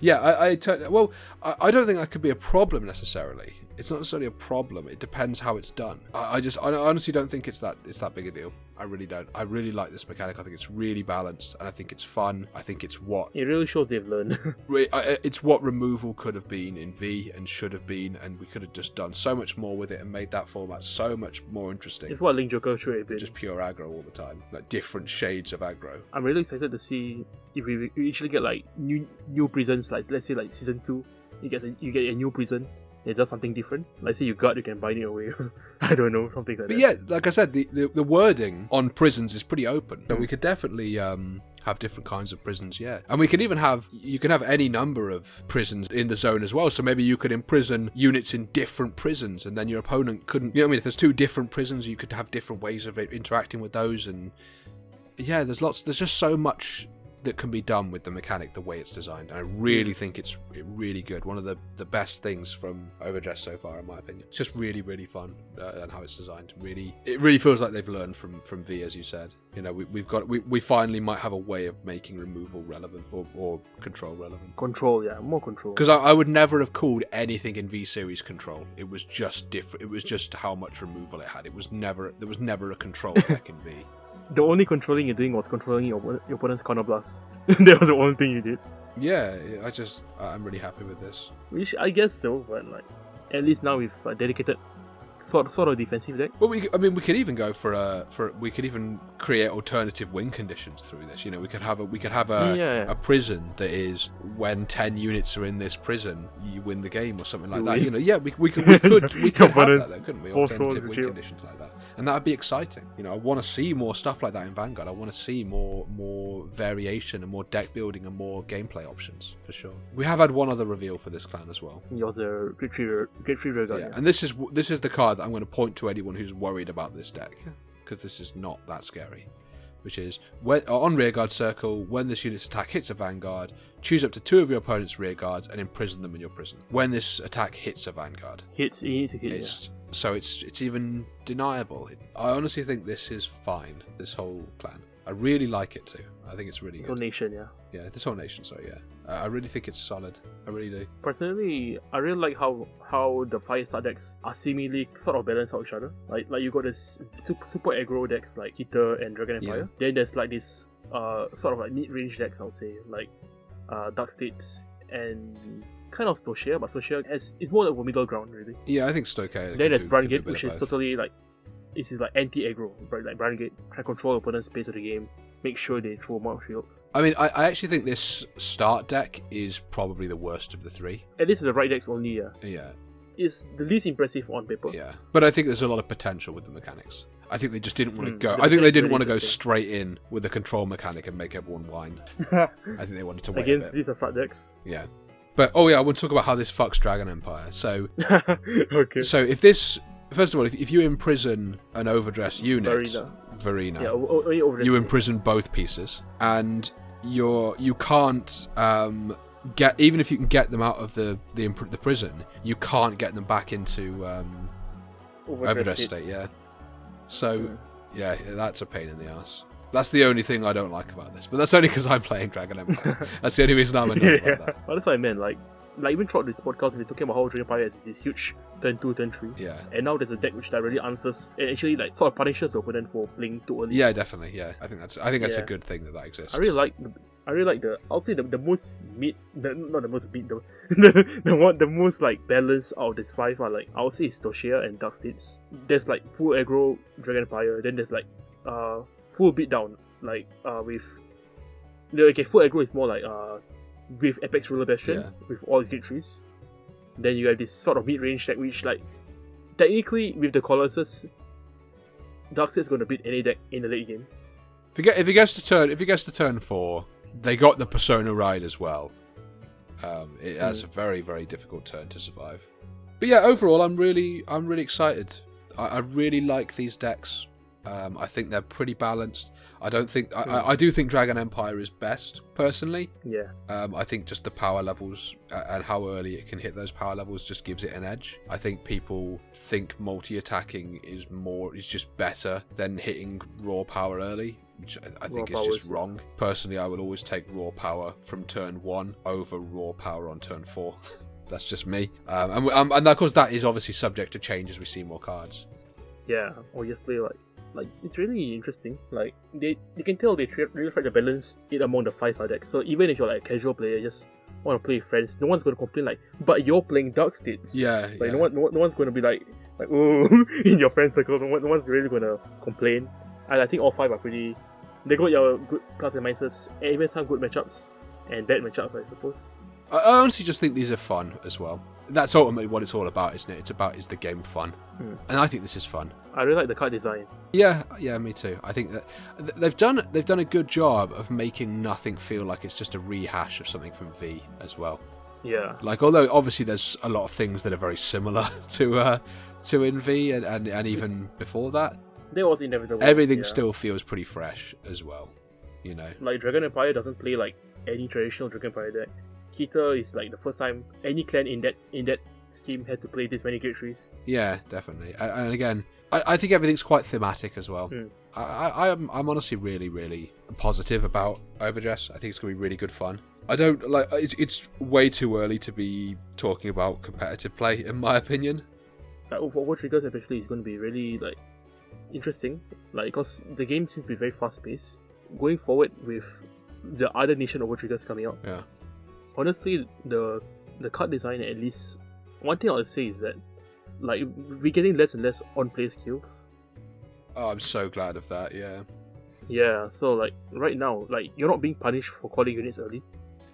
[SPEAKER 1] Yeah, I don't think that could be a problem necessarily. It's not necessarily a problem. It depends how it's done. I honestly don't think it's that big a deal. I really don't. I really like this mechanic. I think it's really balanced, and I think it's fun. I think it's what
[SPEAKER 2] it really shows they've learned.
[SPEAKER 1] It's what removal could have been in V and should have been, and we could have just done so much more with it and made that format so much more interesting.
[SPEAKER 2] It's what Link Joker should have been.
[SPEAKER 1] Just pure aggro all the time, like different shades of aggro.
[SPEAKER 2] I'm really excited to see if we actually get like new prisons. Like let's say like season 2, you get a new prison. It does something different. Like say you can bind it away. I don't know, something like that.
[SPEAKER 1] But yeah, like I said, the wording on prisons is pretty open. So we could definitely have different kinds of prisons, yeah. And we can even you can have any number of prisons in the zone as well. So maybe you could imprison units in different prisons, and then your opponent couldn't, you know what I mean? If there's 2 different prisons, you could have different ways of interacting with those. And yeah, there's just so much that can be done with the mechanic the way it's designed, and I really think it's really good. One of the best things from overdress so far, in my opinion. It's just really, really fun, and how it's designed. It really feels like they've learned from V, as you said. You know, we finally might have a way of making removal relevant, or control relevant.
[SPEAKER 2] Control, yeah, more control.
[SPEAKER 1] Because I would never have called anything in V series control. It was just different. It was just how much removal it had. There was never a control deck in V.
[SPEAKER 2] The only controlling you're doing was controlling your opponent's counter blast. That was the only thing you did.
[SPEAKER 1] Yeah, I'm really happy with this.
[SPEAKER 2] Which I guess so, but like at least now we've a dedicated sort of defensive deck.
[SPEAKER 1] Well, we could even go we could even create alternative win conditions through this. You know, we could have a prison that is when 10 units are in this prison, you win the game or something like that. You know, yeah, we could have that, though, couldn't we? Alternative win conditions like that, and that would be exciting. You know, I want to see more stuff like that in Vanguard. I want to see more variation and more deck building and more gameplay options for sure. We have had one other reveal for this clan as well.
[SPEAKER 2] Yours a Great Tree Rear Guard.
[SPEAKER 1] Yeah, and this is the card that I'm going to point to anyone who's worried about this deck, because this is not that scary. Which is, on rearguard circle, when this unit's attack hits a vanguard, choose up to 2 of your opponent's rearguards and imprison them in your prison. When this attack hits a vanguard, so it's even deniable. I honestly think this is fine. This whole clan, I really like it too. I think it's really good.
[SPEAKER 2] Whole nation, yeah.
[SPEAKER 1] Yeah, this whole nation. So yeah, I really think it's solid. I really do.
[SPEAKER 2] Personally, I really like how the 5-star decks are seemingly sort of balanced out each other. Like you got this super aggro decks like Hitter and Dragon Empire. Yeah. Then there's like this sort of like mid-range decks, I would say, like Dark States and kind of Stoicheia, but Stoicheia it's more of a middle ground, really.
[SPEAKER 1] Yeah, I think Stoicheia.
[SPEAKER 2] Then there's Brandgate, which is totally like this is like anti-aggro, right? Like Brandgate, try to control the opponent's pace of the game, make sure they throw more shields.
[SPEAKER 1] I mean, I actually think this start deck is probably the worst of the 3.
[SPEAKER 2] At least the right decks only, yeah.
[SPEAKER 1] Yeah.
[SPEAKER 2] It's the least impressive on paper.
[SPEAKER 1] Yeah, but I think there's a lot of potential with the mechanics. I think they just didn't want to go. I think they didn't want to go straight in with the control mechanic and make everyone whine. I think they wanted to wait
[SPEAKER 2] against
[SPEAKER 1] a bit.
[SPEAKER 2] These are start decks.
[SPEAKER 1] Yeah, but I want to talk about how this fucks Dragon Empire. So,
[SPEAKER 2] okay.
[SPEAKER 1] So if this first of all, if you imprison an overdress unit, Verena,
[SPEAKER 2] yeah, overdress
[SPEAKER 1] you imprison both pieces, and you can't get, even if you can get them out of the prison, you can't get them back into overdress state. Yeah. So yeah, that's a pain in the ass. That's the only thing I don't like about this, but that's only because I'm playing Dragon Empire. That's the only reason I'm annoyed about that.
[SPEAKER 2] Well, that's what I meant. Like even throughout this podcast, we're talking about how Dragon Empire has this huge turn 2, turn 3.
[SPEAKER 1] Yeah.
[SPEAKER 2] And now there's a deck which that really answers and actually like sort of punishes the opponent for playing too early.
[SPEAKER 1] Yeah, definitely. Yeah, I think that's a good thing that exists.
[SPEAKER 2] I really like the I'll say the most not the most meat though. the most like balance out of this 5 are like I'll say it's Toshia and Dark States. There's like full aggro Dragon Empire, then there's like full beatdown like with full aggro is more like with Apex Ruler Bastion with all its gate trees. Then you have this sort of mid-range deck which like technically with the Colossus, Darkseid is going to beat any deck in the late game.
[SPEAKER 1] If it gets to turn 4, they got the Persona Ride as well. That's a very, very difficult turn to survive. But yeah, overall, I'm really excited. I really like these decks. I think they're pretty balanced. I do think Dragon Empire is best, personally. Yeah. I think just the power levels and how early it can hit those power levels just gives it an edge. I think people think multi-attacking is just better than hitting raw power early, which I think is just wrong. Personally, I would always take raw power from turn 1 over raw power on turn 4. That's just me. And of course, that is obviously subject to change as we see more cards.
[SPEAKER 2] Yeah, obviously, like it's really interesting. Like they can tell they really try to balance it among the 5-star decks. So even if you're like a casual player, just want to play with friends, no one's going to complain like, but you're playing Dark States. Yeah. Like no one's going to be like oh in your friend circle. No one's really going to complain. And I think all 5 are pretty. They got your good plus and minuses, and even some good matchups and bad matchups, I suppose.
[SPEAKER 1] I honestly just think these are fun as well. That's ultimately what it's all about, isn't it? Is the game fun, and I think this is fun.
[SPEAKER 2] I really like the card design.
[SPEAKER 1] Yeah, me too. I think that they've done a good job of making nothing feel like it's just a rehash of something from V as well.
[SPEAKER 2] Yeah.
[SPEAKER 1] Like, although obviously there's a lot of things that are very similar to in V and even before that.
[SPEAKER 2] There was inevitable.
[SPEAKER 1] Everything still feels pretty fresh as well, you know.
[SPEAKER 2] Like Dragon Empire doesn't play like any traditional Dragon Empire deck. Keter is like the first time any clan in that scheme has to play this many gate trees.
[SPEAKER 1] Yeah, definitely. And again, I think everything's quite thematic as well. I'm honestly really, really positive about overdress. I think it's going to be really good fun. I don't like it's way too early to be talking about competitive play, in my opinion.
[SPEAKER 2] Like for triggers especially, is going to be really like interesting. Like because the game seems to be very fast paced. Going forward with the other nation over triggers coming out.
[SPEAKER 1] Yeah.
[SPEAKER 2] Honestly, the card design, at least one thing I would say is that like we're getting less and less on-play skills.
[SPEAKER 1] Oh, I'm so glad of that. Yeah.
[SPEAKER 2] Yeah. So like right now, like you're not being punished for calling units early.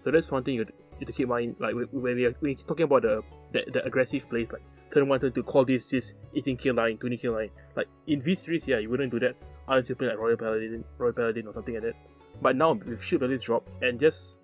[SPEAKER 2] So that's one thing you have to keep in mind. Like when we're talking about the aggressive plays, like turn 1, turn 2, call this 18 kill line, 20 kill line. Like in V series, you wouldn't do that unless you play like Royal Paladin or something like that. But now with shield values drop and just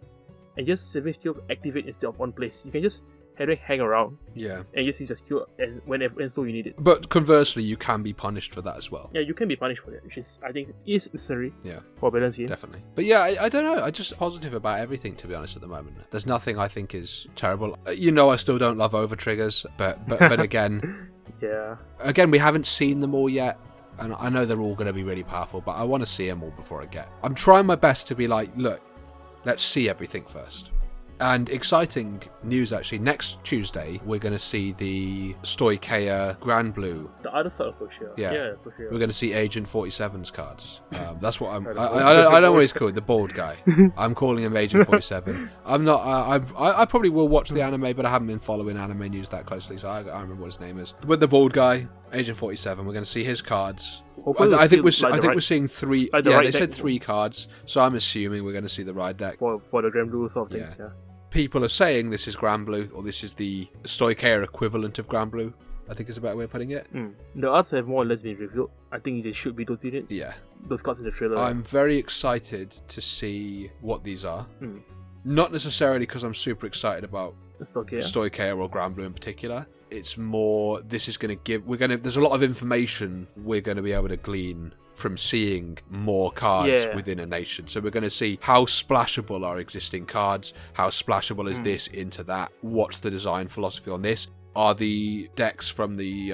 [SPEAKER 2] saving skills activate instead of on place, you can just hang around.
[SPEAKER 1] Yeah. And
[SPEAKER 2] just use a skill whenever and so you need it.
[SPEAKER 1] But conversely, you can be punished for that as well.
[SPEAKER 2] Yeah, you can be punished for that, which is I think is necessary.
[SPEAKER 1] Yeah.
[SPEAKER 2] For a balanced game.
[SPEAKER 1] Definitely. But yeah, I don't know. I'm just positive about everything, to be honest, at the moment. There's nothing I think is terrible. You know, I still don't love over triggers, but again.
[SPEAKER 2] Yeah.
[SPEAKER 1] Again, we haven't seen them all yet. And I know they're all going to be really powerful, but I want to see them all before I'm trying my best to be like, look, let's see everything first. And exciting news, actually. Next Tuesday, we're going to see the Stoicheia Grand Blue.
[SPEAKER 2] The other side of Socia. Yeah, Socia.
[SPEAKER 1] We're going to see Agent 47's cards. That's what I'm... I don't know what he's called, the bald guy. I'm calling him Agent 47. I'm not... I probably will watch the anime, but I haven't been following anime news that closely, so I don't remember what his name is. But the bald guy, Agent 47, we're going to see his cards. I think we're seeing 3. Like they said 3 cards, so I'm assuming we're going to see the ride deck
[SPEAKER 2] for the Grand Blue sort of things. Yeah.
[SPEAKER 1] People are saying this is Grand Blue, or this is the Stoicheia equivalent of Grand Blue, I think is a better way of putting it.
[SPEAKER 2] The arts have more or less been revealed. I think they should be those units.
[SPEAKER 1] Yeah.
[SPEAKER 2] Those cards in the trailer.
[SPEAKER 1] I'm very excited to see what these are. Not necessarily because I'm super excited about Stoicheia or Grand Blue in particular. It's more, this is going to give, there's a lot of information we're going to be able to glean from seeing more cards within a nation. So we're going to see how splashable are existing cards, how splashable is this into that, what's the design philosophy on this. Are the decks from the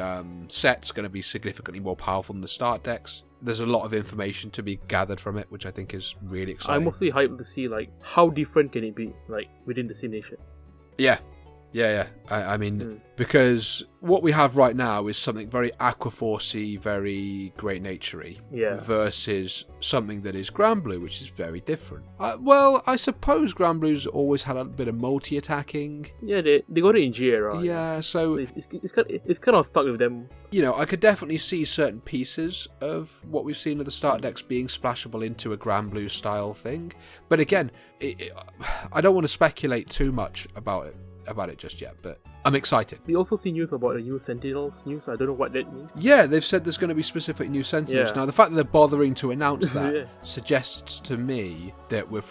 [SPEAKER 1] sets going to be significantly more powerful than the start decks? There's a lot of information to be gathered from it, which I think is really exciting.
[SPEAKER 2] I'm mostly hyped to see like how different can it be, like within the same nation.
[SPEAKER 1] Yeah. I mean, because what we have right now is something very Aquaforce-y, very Great Nature-y, versus something that is Grand Blue, which is very different. Well, I suppose Grand Blue's always had a bit of multi-attacking.
[SPEAKER 2] Yeah, they got it in G era.
[SPEAKER 1] Yeah, so
[SPEAKER 2] it's kind of stuck with them. You know,
[SPEAKER 1] I could definitely see certain pieces of what we've seen with the start decks being splashable into a Grand Blue style thing. But again, I don't want to speculate too much about it just yet, but I'm excited.
[SPEAKER 2] We also see news about the new Sentinels news. I don't know what that means.
[SPEAKER 1] Yeah, they've said there's going to be specific new Sentinels. Now, the fact that they're bothering to announce that suggests to me that we're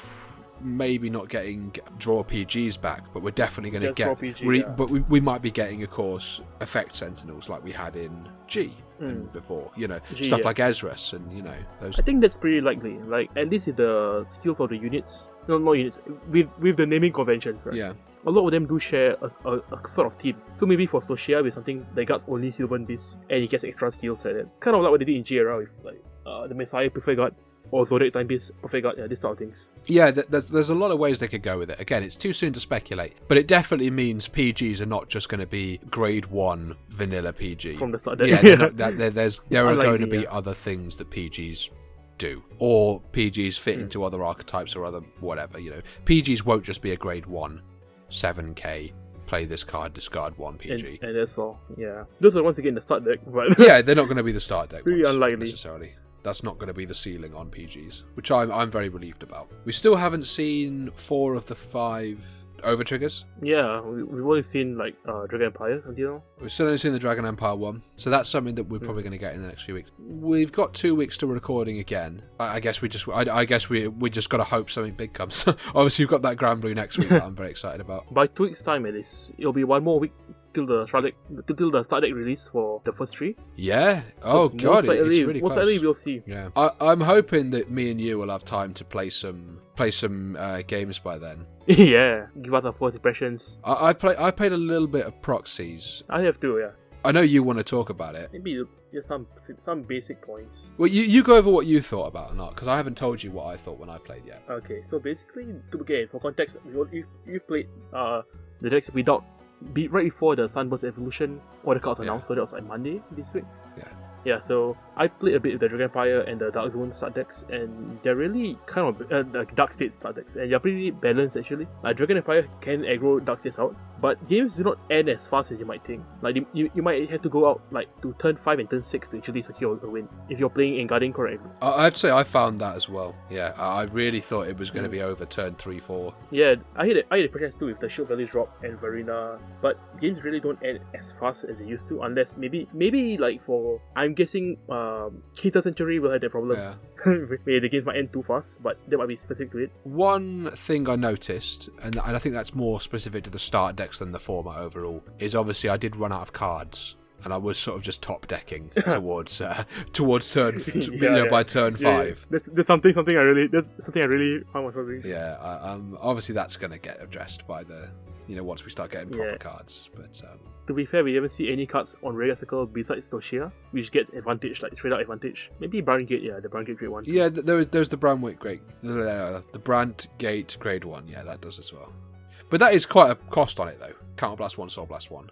[SPEAKER 1] maybe not getting draw PGs back, but we're definitely going to get but we might be getting, of course, effect Sentinels like we had in G and before, stuff like Ezra's and those.
[SPEAKER 2] I think that's pretty likely, like at least with the skills of the units, not units, with the naming conventions, right? Yeah, a lot of them do share a sort of theme. So maybe for Soshia with something that guards only Sylvan Beast and he gets extra skills at it, kind of like what they did in G era with like the Messiah Perfect Guard or Zodiac Timepiece Perfect Guard, this type of things.
[SPEAKER 1] Yeah, there's a lot of ways they could go with it. Again, it's too soon to speculate, but it definitely means PGs are not just going to be grade 1 vanilla PG.
[SPEAKER 2] From the start.
[SPEAKER 1] Yeah, there are going to be other things that PGs do, or PGs fit into other archetypes or other whatever. PGs won't just be a grade 1 7k play this card, discard 1 PG.
[SPEAKER 2] And that's all. Yeah, those are once again the start deck, but
[SPEAKER 1] yeah, they're not going to be the start deck.
[SPEAKER 2] Pretty unlikely
[SPEAKER 1] necessarily. That's not going to be the ceiling on PGs, which I'm very relieved about. We still haven't seen 4 of the 5 over triggers.
[SPEAKER 2] Yeah, we've only seen like Dragon Empire until now.
[SPEAKER 1] We've still only seen the Dragon Empire one, so that's something that we're probably going to get in the next few weeks. We've got 2 weeks to recording again. I guess we just got to hope something big comes. Obviously, we've got that Grand Blue next week that I'm very excited about.
[SPEAKER 2] By 2 weeks' time, at least, it'll be 1 more week till the start deck release for the first 3.
[SPEAKER 1] Yeah. Oh god, it's really close.
[SPEAKER 2] Most likely we'll see.
[SPEAKER 1] Yeah. I'm hoping that me and you will have time to play some games by then.
[SPEAKER 2] Yeah. Give us our first impressions.
[SPEAKER 1] I played a little bit of Proxies.
[SPEAKER 2] I have too. Yeah.
[SPEAKER 1] I know you want to talk about it.
[SPEAKER 2] Maybe just some basic points.
[SPEAKER 1] Well, you go over what you thought about it, not because I haven't told you what I thought when I played yet.
[SPEAKER 2] Okay. So basically, for context, you've played the decks without. Right before the Sunburst Evolution, all the cards announced, so that was like Monday this week. Yeah, so I played a bit of the Dragon Empire and the Dark Zone start decks, and they're really kind of the Dark State start decks, and they're pretty balanced actually. Like Dragon Empire can aggro Dark States out, but games do not end as fast as you might think. Like you might have to go out like to turn 5 and turn 6 to actually secure a win if you're playing and guarding correctly.
[SPEAKER 1] I have to say I found that as well. Yeah, I really thought it was going to be over turn 3-4.
[SPEAKER 2] Yeah, I had the impressions too with the Shield Values drop and Verena, but games really don't end as fast as they used to, unless maybe like for I'm guessing Keita Century will have that problem. Yeah. Maybe the games might end too fast, but that might be specific to it.
[SPEAKER 1] One thing I noticed, and I think that's more specific to the start decks than the format overall, is obviously I did run out of cards, and I was sort of just top decking towards turn, by turn 5.
[SPEAKER 2] That's something I really found myself doing.
[SPEAKER 1] Yeah, obviously that's going to get addressed by the once we start getting proper cards, but.
[SPEAKER 2] To be fair, we haven't seen any cards on Radar Circle besides Toshia, which gets advantage, like straight up advantage. Maybe Brown Gate, the Brown Gate grade 1.
[SPEAKER 1] Yeah, there's the Brown Gate the Brand Gate grade 1, yeah, that does as well. But that is quite a cost on it though. Counter Blast 1, Soul Blast 1.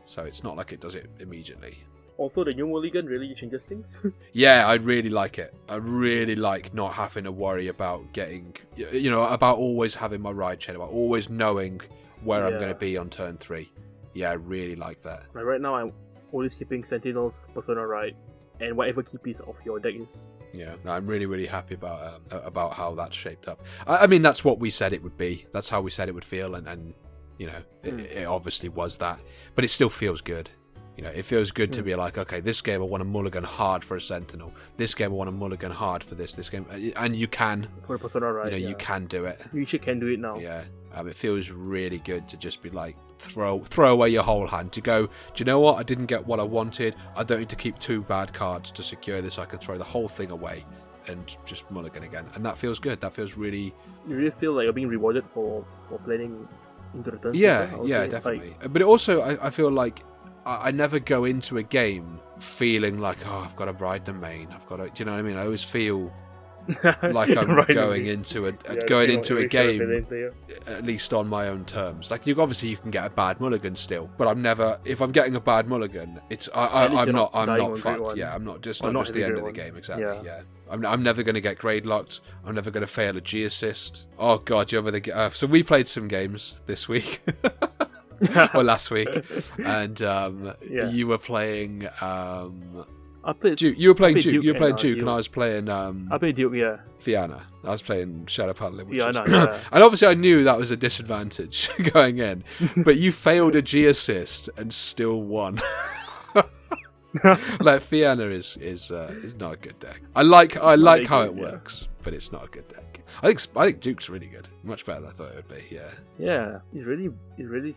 [SPEAKER 1] So it's not like it does it immediately.
[SPEAKER 2] Also, the new Mulligan really changes things.
[SPEAKER 1] Yeah, I really like it. I really like not having to worry about getting, about always having my ride chain, about always knowing where I'm going to be on turn 3. Yeah, I really like that.
[SPEAKER 2] Right now, I'm always keeping Sentinels, Persona Ride, and whatever key piece of your deck is.
[SPEAKER 1] Yeah, no, I'm really, really happy about how that's shaped up. I mean, that's what we said it would be. That's how we said it would feel, and it obviously was that. But it still feels good. It feels good to be like, okay, this game I want to mulligan hard for a Sentinel. This game I want to mulligan hard for this game. And you can.
[SPEAKER 2] For Persona Ride,
[SPEAKER 1] you can do it.
[SPEAKER 2] You can do it now.
[SPEAKER 1] Yeah. It feels really good to just be like, throw away your whole hand, to go, do you know what, I didn't get what I wanted, I don't need to keep 2 bad cards to secure this, I can throw the whole thing away and just mulligan again. And that feels good. That feels really...
[SPEAKER 2] You really feel like you're being rewarded for planning into the turn.
[SPEAKER 1] Yeah, definitely. But it also, I feel like I never go into a game feeling like, oh, I've got to ride the main. I've got to, do you know what I mean? I always feel like I'm going into a game at least on my own terms. Like, obviously you can get a bad mulligan still, but I'm never. If I'm getting a bad mulligan, it's I'm not fucked. Yeah, I'm not just the end of the game. Exactly. Yeah. I'm never going to get grade locked. I'm never going to fail a G assist. Oh god, so we played some games this week. Or last week, and you were playing.
[SPEAKER 2] I played
[SPEAKER 1] Duke. You were playing Duke.
[SPEAKER 2] Duke.
[SPEAKER 1] You were playing Duke, and I was playing.
[SPEAKER 2] I played Duke. Yeah.
[SPEAKER 1] Fianna. I was playing Shadow Paddling.
[SPEAKER 2] Fianna. Yeah.
[SPEAKER 1] And obviously, I knew that was a disadvantage going in, but you failed a G assist and still won. Like, Fianna is not a good deck. I like how it works, but it's not a good deck. I think Duke's really good, much better than I thought it would be. Yeah.
[SPEAKER 2] Yeah, he's really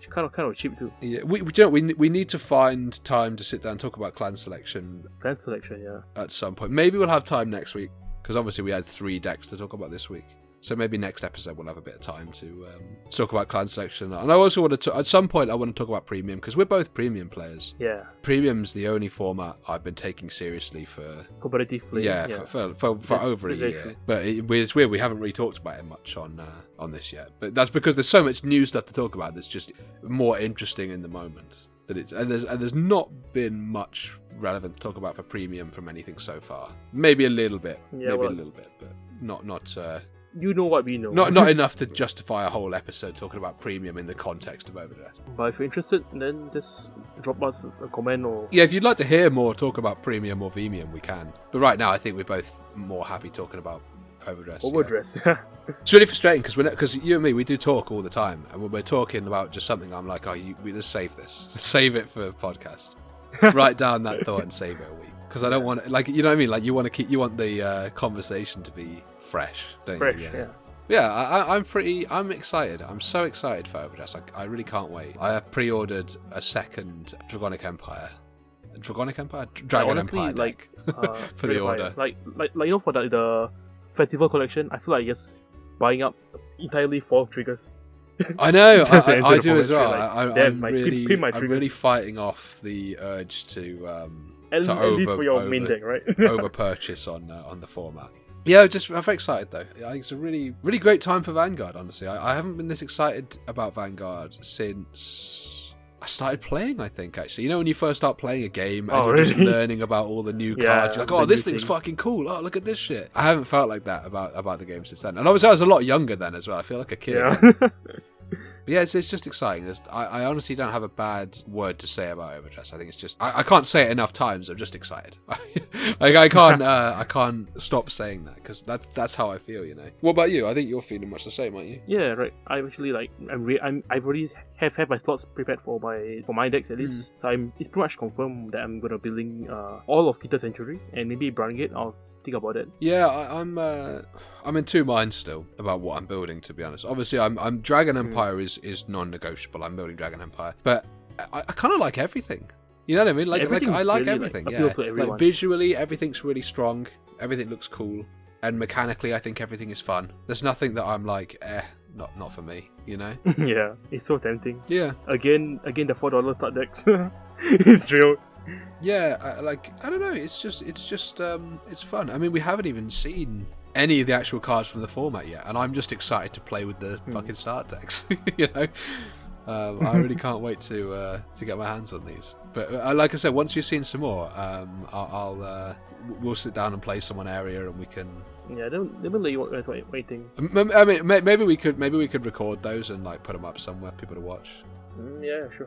[SPEAKER 2] kind of cheap too.
[SPEAKER 1] Yeah, we need to find time to sit down and talk about clan selection.
[SPEAKER 2] Clan selection, yeah. At
[SPEAKER 1] some point, maybe we'll have time next week, because obviously we had 3 decks to talk about this week. So maybe next episode we'll have a bit of time to talk about clan selection. And I also want to, at some point, I want to talk about premium, because we're both premium players.
[SPEAKER 2] Yeah.
[SPEAKER 1] Premium's the only format I've been taking seriously for
[SPEAKER 2] competitive play.
[SPEAKER 1] Yeah, for over a year. True. But it's weird, we haven't really talked about it much on this yet. But that's because there's so much new stuff to talk about that's just more interesting in the moment. There's not been much relevant to talk about for premium from anything so far. Maybe a little bit. Yeah, a little bit, but not.
[SPEAKER 2] You know what we know.
[SPEAKER 1] Not enough to justify a whole episode talking about premium in the context of overdress.
[SPEAKER 2] But if you're interested, then just drop us a comment or...
[SPEAKER 1] Yeah, if you'd like to hear more talk about premium or vimium, we can. But right now, I think we're both more happy talking about overdress.
[SPEAKER 2] Overdress.
[SPEAKER 1] Yeah. It's really frustrating because you and me, we do talk all the time. And when we're talking about just something, I'm like, we just save this. Save it for a podcast. Write down that thought and save it a week. Because I don't want... Like, you know what I mean? Like, you want the conversation to be... fresh, don't you? Yeah. I'm excited. I'm so excited for overdress. I really can't wait. I have pre-ordered a second Dragon Empire
[SPEAKER 2] honestly,
[SPEAKER 1] Empire deck for the order.
[SPEAKER 2] Like for the festival collection, I feel like just buying up entirely 4 triggers.
[SPEAKER 1] I know. I do as well.
[SPEAKER 2] Like,
[SPEAKER 1] I'm really fighting off the urge to
[SPEAKER 2] main deck, right?
[SPEAKER 1] over purchase on the format. Yeah, I'm very excited though. I think it's a really, really great time for Vanguard, honestly. I haven't been this excited about Vanguard since I started playing, I think, actually. You know, when you first start playing a game and you're just learning about all the new cards, you're like, oh, this thing's fucking cool. Oh, look at this shit. I haven't felt like that about the game since then. And obviously I was a lot younger then as well. I feel like a kid.
[SPEAKER 2] Yeah.
[SPEAKER 1] But yeah, it's just exciting. I honestly don't have a bad word to say about overdress. I think it's just I can't say it enough times. I'm just excited. I can't stop saying that because that's how I feel. You know. What about you? I think you're feeling much the same, aren't you?
[SPEAKER 2] Yeah, right. I'm actually I've already have my slots prepared for my decks at least. So it's pretty much confirmed that I'm gonna building all of Keter Century and maybe Browngate. I'll think about it.
[SPEAKER 1] Yeah, I'm in 2 minds still about what I'm building. To be honest, obviously I'm Dragon Empire is non-negotiable. I'm building Dragon Empire, but I kind of like everything. You know what I mean? Like I like really, everything. Like visually, everything's really strong. Everything looks cool, and mechanically, I think everything is fun. There's nothing that I'm like, not for me. You know?
[SPEAKER 2] Yeah, it's so tempting.
[SPEAKER 1] Yeah.
[SPEAKER 2] Again, the $4 start decks. It's real.
[SPEAKER 1] Yeah, I don't know. It's just it's fun. I mean, we haven't even seen any of the actual cards from the format yet, and I'm just excited to play with the fucking start decks. You know, I really can't wait to get my hands on these. But like I said, once you've seen some more, we'll sit down and play someone area, and we can.
[SPEAKER 2] Yeah, don't let you guys waiting.
[SPEAKER 1] I mean, maybe we could record those and like put them up somewhere for people to watch.
[SPEAKER 2] Yeah, sure.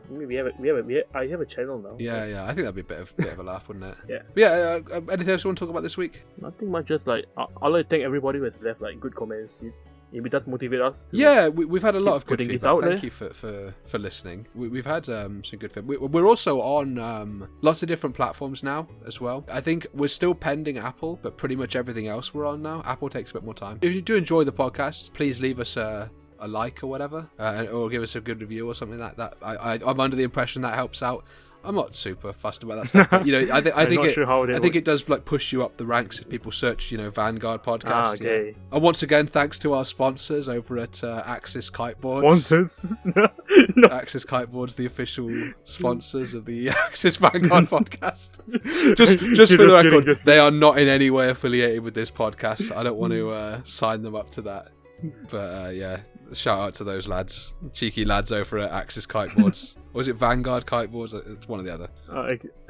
[SPEAKER 2] I have a channel now.
[SPEAKER 1] Yeah. I think that'd be a bit of a laugh, wouldn't it?
[SPEAKER 2] Yeah.
[SPEAKER 1] But yeah. Anything else you want to talk about this week?
[SPEAKER 2] Nothing much. Just like I'd like to thank everybody who has left like good comments. It does motivate us.
[SPEAKER 1] We've had a lot of good feedback. Thank you for listening. We've had some good feedback. We're also on lots of different platforms now as well. I think we're still pending Apple, but pretty much everything else we're on now. Apple takes a bit more time. If you do enjoy the podcast, please leave us a a like or whatever, or give us a good review or something like that. I'm under the impression that helps out. I'm not super fussed about that stuff, but, I think it does like push you up the ranks if people search, Vanguard Podcast.
[SPEAKER 2] Okay.
[SPEAKER 1] Yeah. And once again, thanks to our sponsors over at Axis Kiteboards.
[SPEAKER 2] Sponsors? No.
[SPEAKER 1] Axis Kiteboards, the official sponsors of the Axis Vanguard Podcast. just for the record, they are not in any way affiliated with this podcast. I don't want to sign them up to that. But shout out to those lads, cheeky lads over at Axis Kiteboards. Or is it Vanguard Kiteboards? It's one or the other.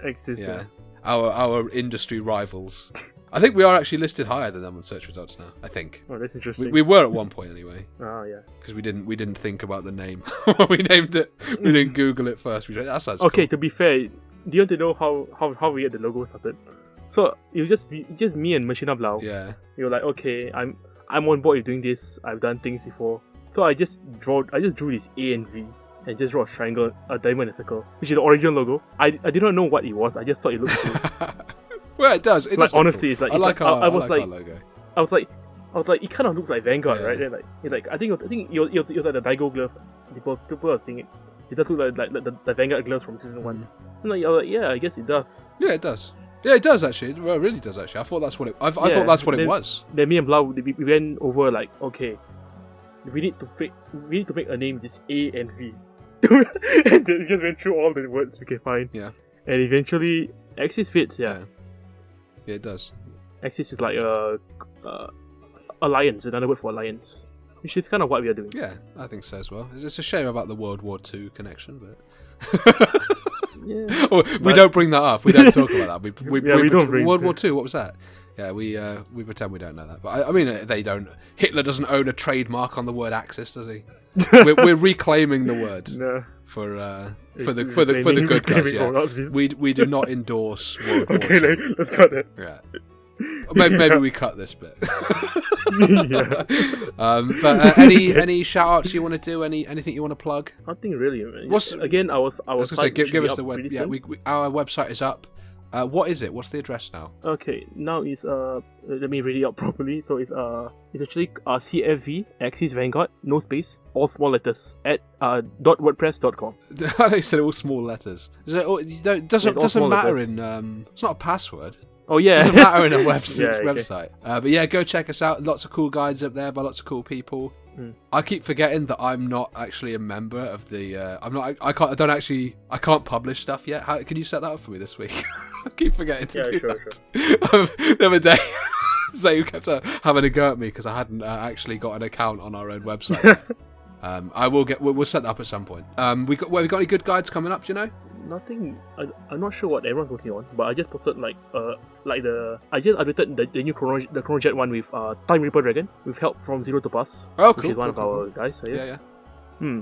[SPEAKER 2] Axis.
[SPEAKER 1] Yeah. Our industry rivals. I think we are actually listed higher than them on search results now. I think.
[SPEAKER 2] Oh, that's interesting.
[SPEAKER 1] We were at one point anyway.
[SPEAKER 2] Oh yeah.
[SPEAKER 1] Because we didn't think about the name when we named it. We didn't Google it first. That sounds
[SPEAKER 2] okay.
[SPEAKER 1] cool.
[SPEAKER 2] To be fair, do you want to know how we get the logo started? So it was just me and Machina Blau.
[SPEAKER 1] Yeah.
[SPEAKER 2] We were like, okay, I'm on board with doing this. I've done things before. So I just drew this A and V. And just draw a triangle, a diamond, and a circle, which is the original logo. I did not know what it was. I just thought it looked cool.
[SPEAKER 1] Well, it does. It
[SPEAKER 2] like
[SPEAKER 1] does
[SPEAKER 2] honestly, cool. It's like I was like,
[SPEAKER 1] our logo.
[SPEAKER 2] I was like, it kind of looks like Vanguard,
[SPEAKER 1] Yeah.
[SPEAKER 2] right? Then I think it was like the Daigo glove. People are seeing it. It does look like the Vanguard gloves from season 1. And I was like, yeah, I guess it does.
[SPEAKER 1] Yeah, it does. Yeah, it does actually. It really does actually. I thought that's what it. I thought that's what it was.
[SPEAKER 2] Then me and Blau, we went over like, okay, we need to make a name this A and V. And then we just went through all the words we can find.
[SPEAKER 1] Yeah.
[SPEAKER 2] And eventually, Axis fits. Yeah,
[SPEAKER 1] it does.
[SPEAKER 2] Axis is like alliance, another word for alliance, which is kind of what we are doing.
[SPEAKER 1] Yeah, I think so as well. It's a shame about the World War II connection, but we don't bring that up. We don't talk about that. We don't bring World War II. What was that? Yeah, we pretend we don't know that. But I mean, they don't. Hitler doesn't own a trademark on the word Axis, does he? we're reclaiming the word for the good guys. Yeah, we do not endorse World War II.
[SPEAKER 2] Okay, let's cut it.
[SPEAKER 1] Yeah. Maybe we cut this bit.
[SPEAKER 2] Yeah.
[SPEAKER 1] But any shout outs you want to do? Anything you want to plug?
[SPEAKER 2] Nothing really. Man. I was
[SPEAKER 1] going to say, give us the web. Yeah, our website is up. What is it? What's the address now?
[SPEAKER 2] Okay, now it's let me read it out properly. So it's actually CFV Axis Vanguard, no space, all small letters at .wordpress.com.
[SPEAKER 1] They said all small letters. It doesn't matter letters. It's not a password.
[SPEAKER 2] Oh yeah,
[SPEAKER 1] it doesn't matter in a website.
[SPEAKER 2] Okay.
[SPEAKER 1] But yeah, go check us out. Lots of cool guides up there by lots of cool people. I keep forgetting that I'm not actually a member of the. I can't publish stuff yet. Can you set that up for me this week? I keep forgetting to do that. Sure. The other day, Zay kept having a go at me because I hadn't actually got an account on our own website. We'll set that up at some point. We got any good guides coming up? Do you know?
[SPEAKER 2] Nothing. I'm not sure what everyone's working on, but I just posted I just updated the new Chronojet one with Time Reaper Dragon with help from Zero to Pass.
[SPEAKER 1] Oh, cool.
[SPEAKER 2] Which is one of our guys. So
[SPEAKER 1] yeah.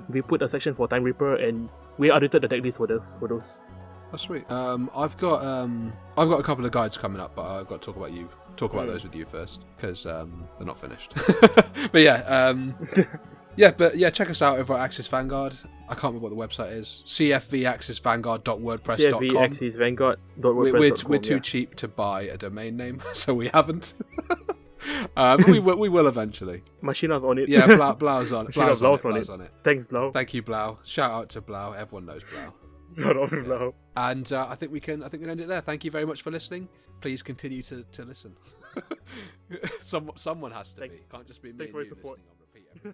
[SPEAKER 2] We put a section for Time Reaper and we updated the deck list for those.
[SPEAKER 1] That's sweet. I've got a couple of guides coming up, but I've got to talk about those with you first because they're not finished. But yeah, check us out over at Axis Vanguard. I can't remember what the website is. cfvaxisvanguard.wordpress.com.
[SPEAKER 2] cfvaxisvanguard.wordpress.com.
[SPEAKER 1] We're too cheap to buy a domain name, so we haven't. We will eventually.
[SPEAKER 2] Machina's on it.
[SPEAKER 1] Yeah, Blau's on it. Blau's on it.
[SPEAKER 2] Thanks, Blau.
[SPEAKER 1] Thank you, Blau. Shout out to Blau. Everyone knows Blau.
[SPEAKER 2] Shout out to Blau.
[SPEAKER 1] And I think we can end it there. Thank you very much for listening. Please continue to listen. Someone has to be. Can't just be me and you listening on repeat every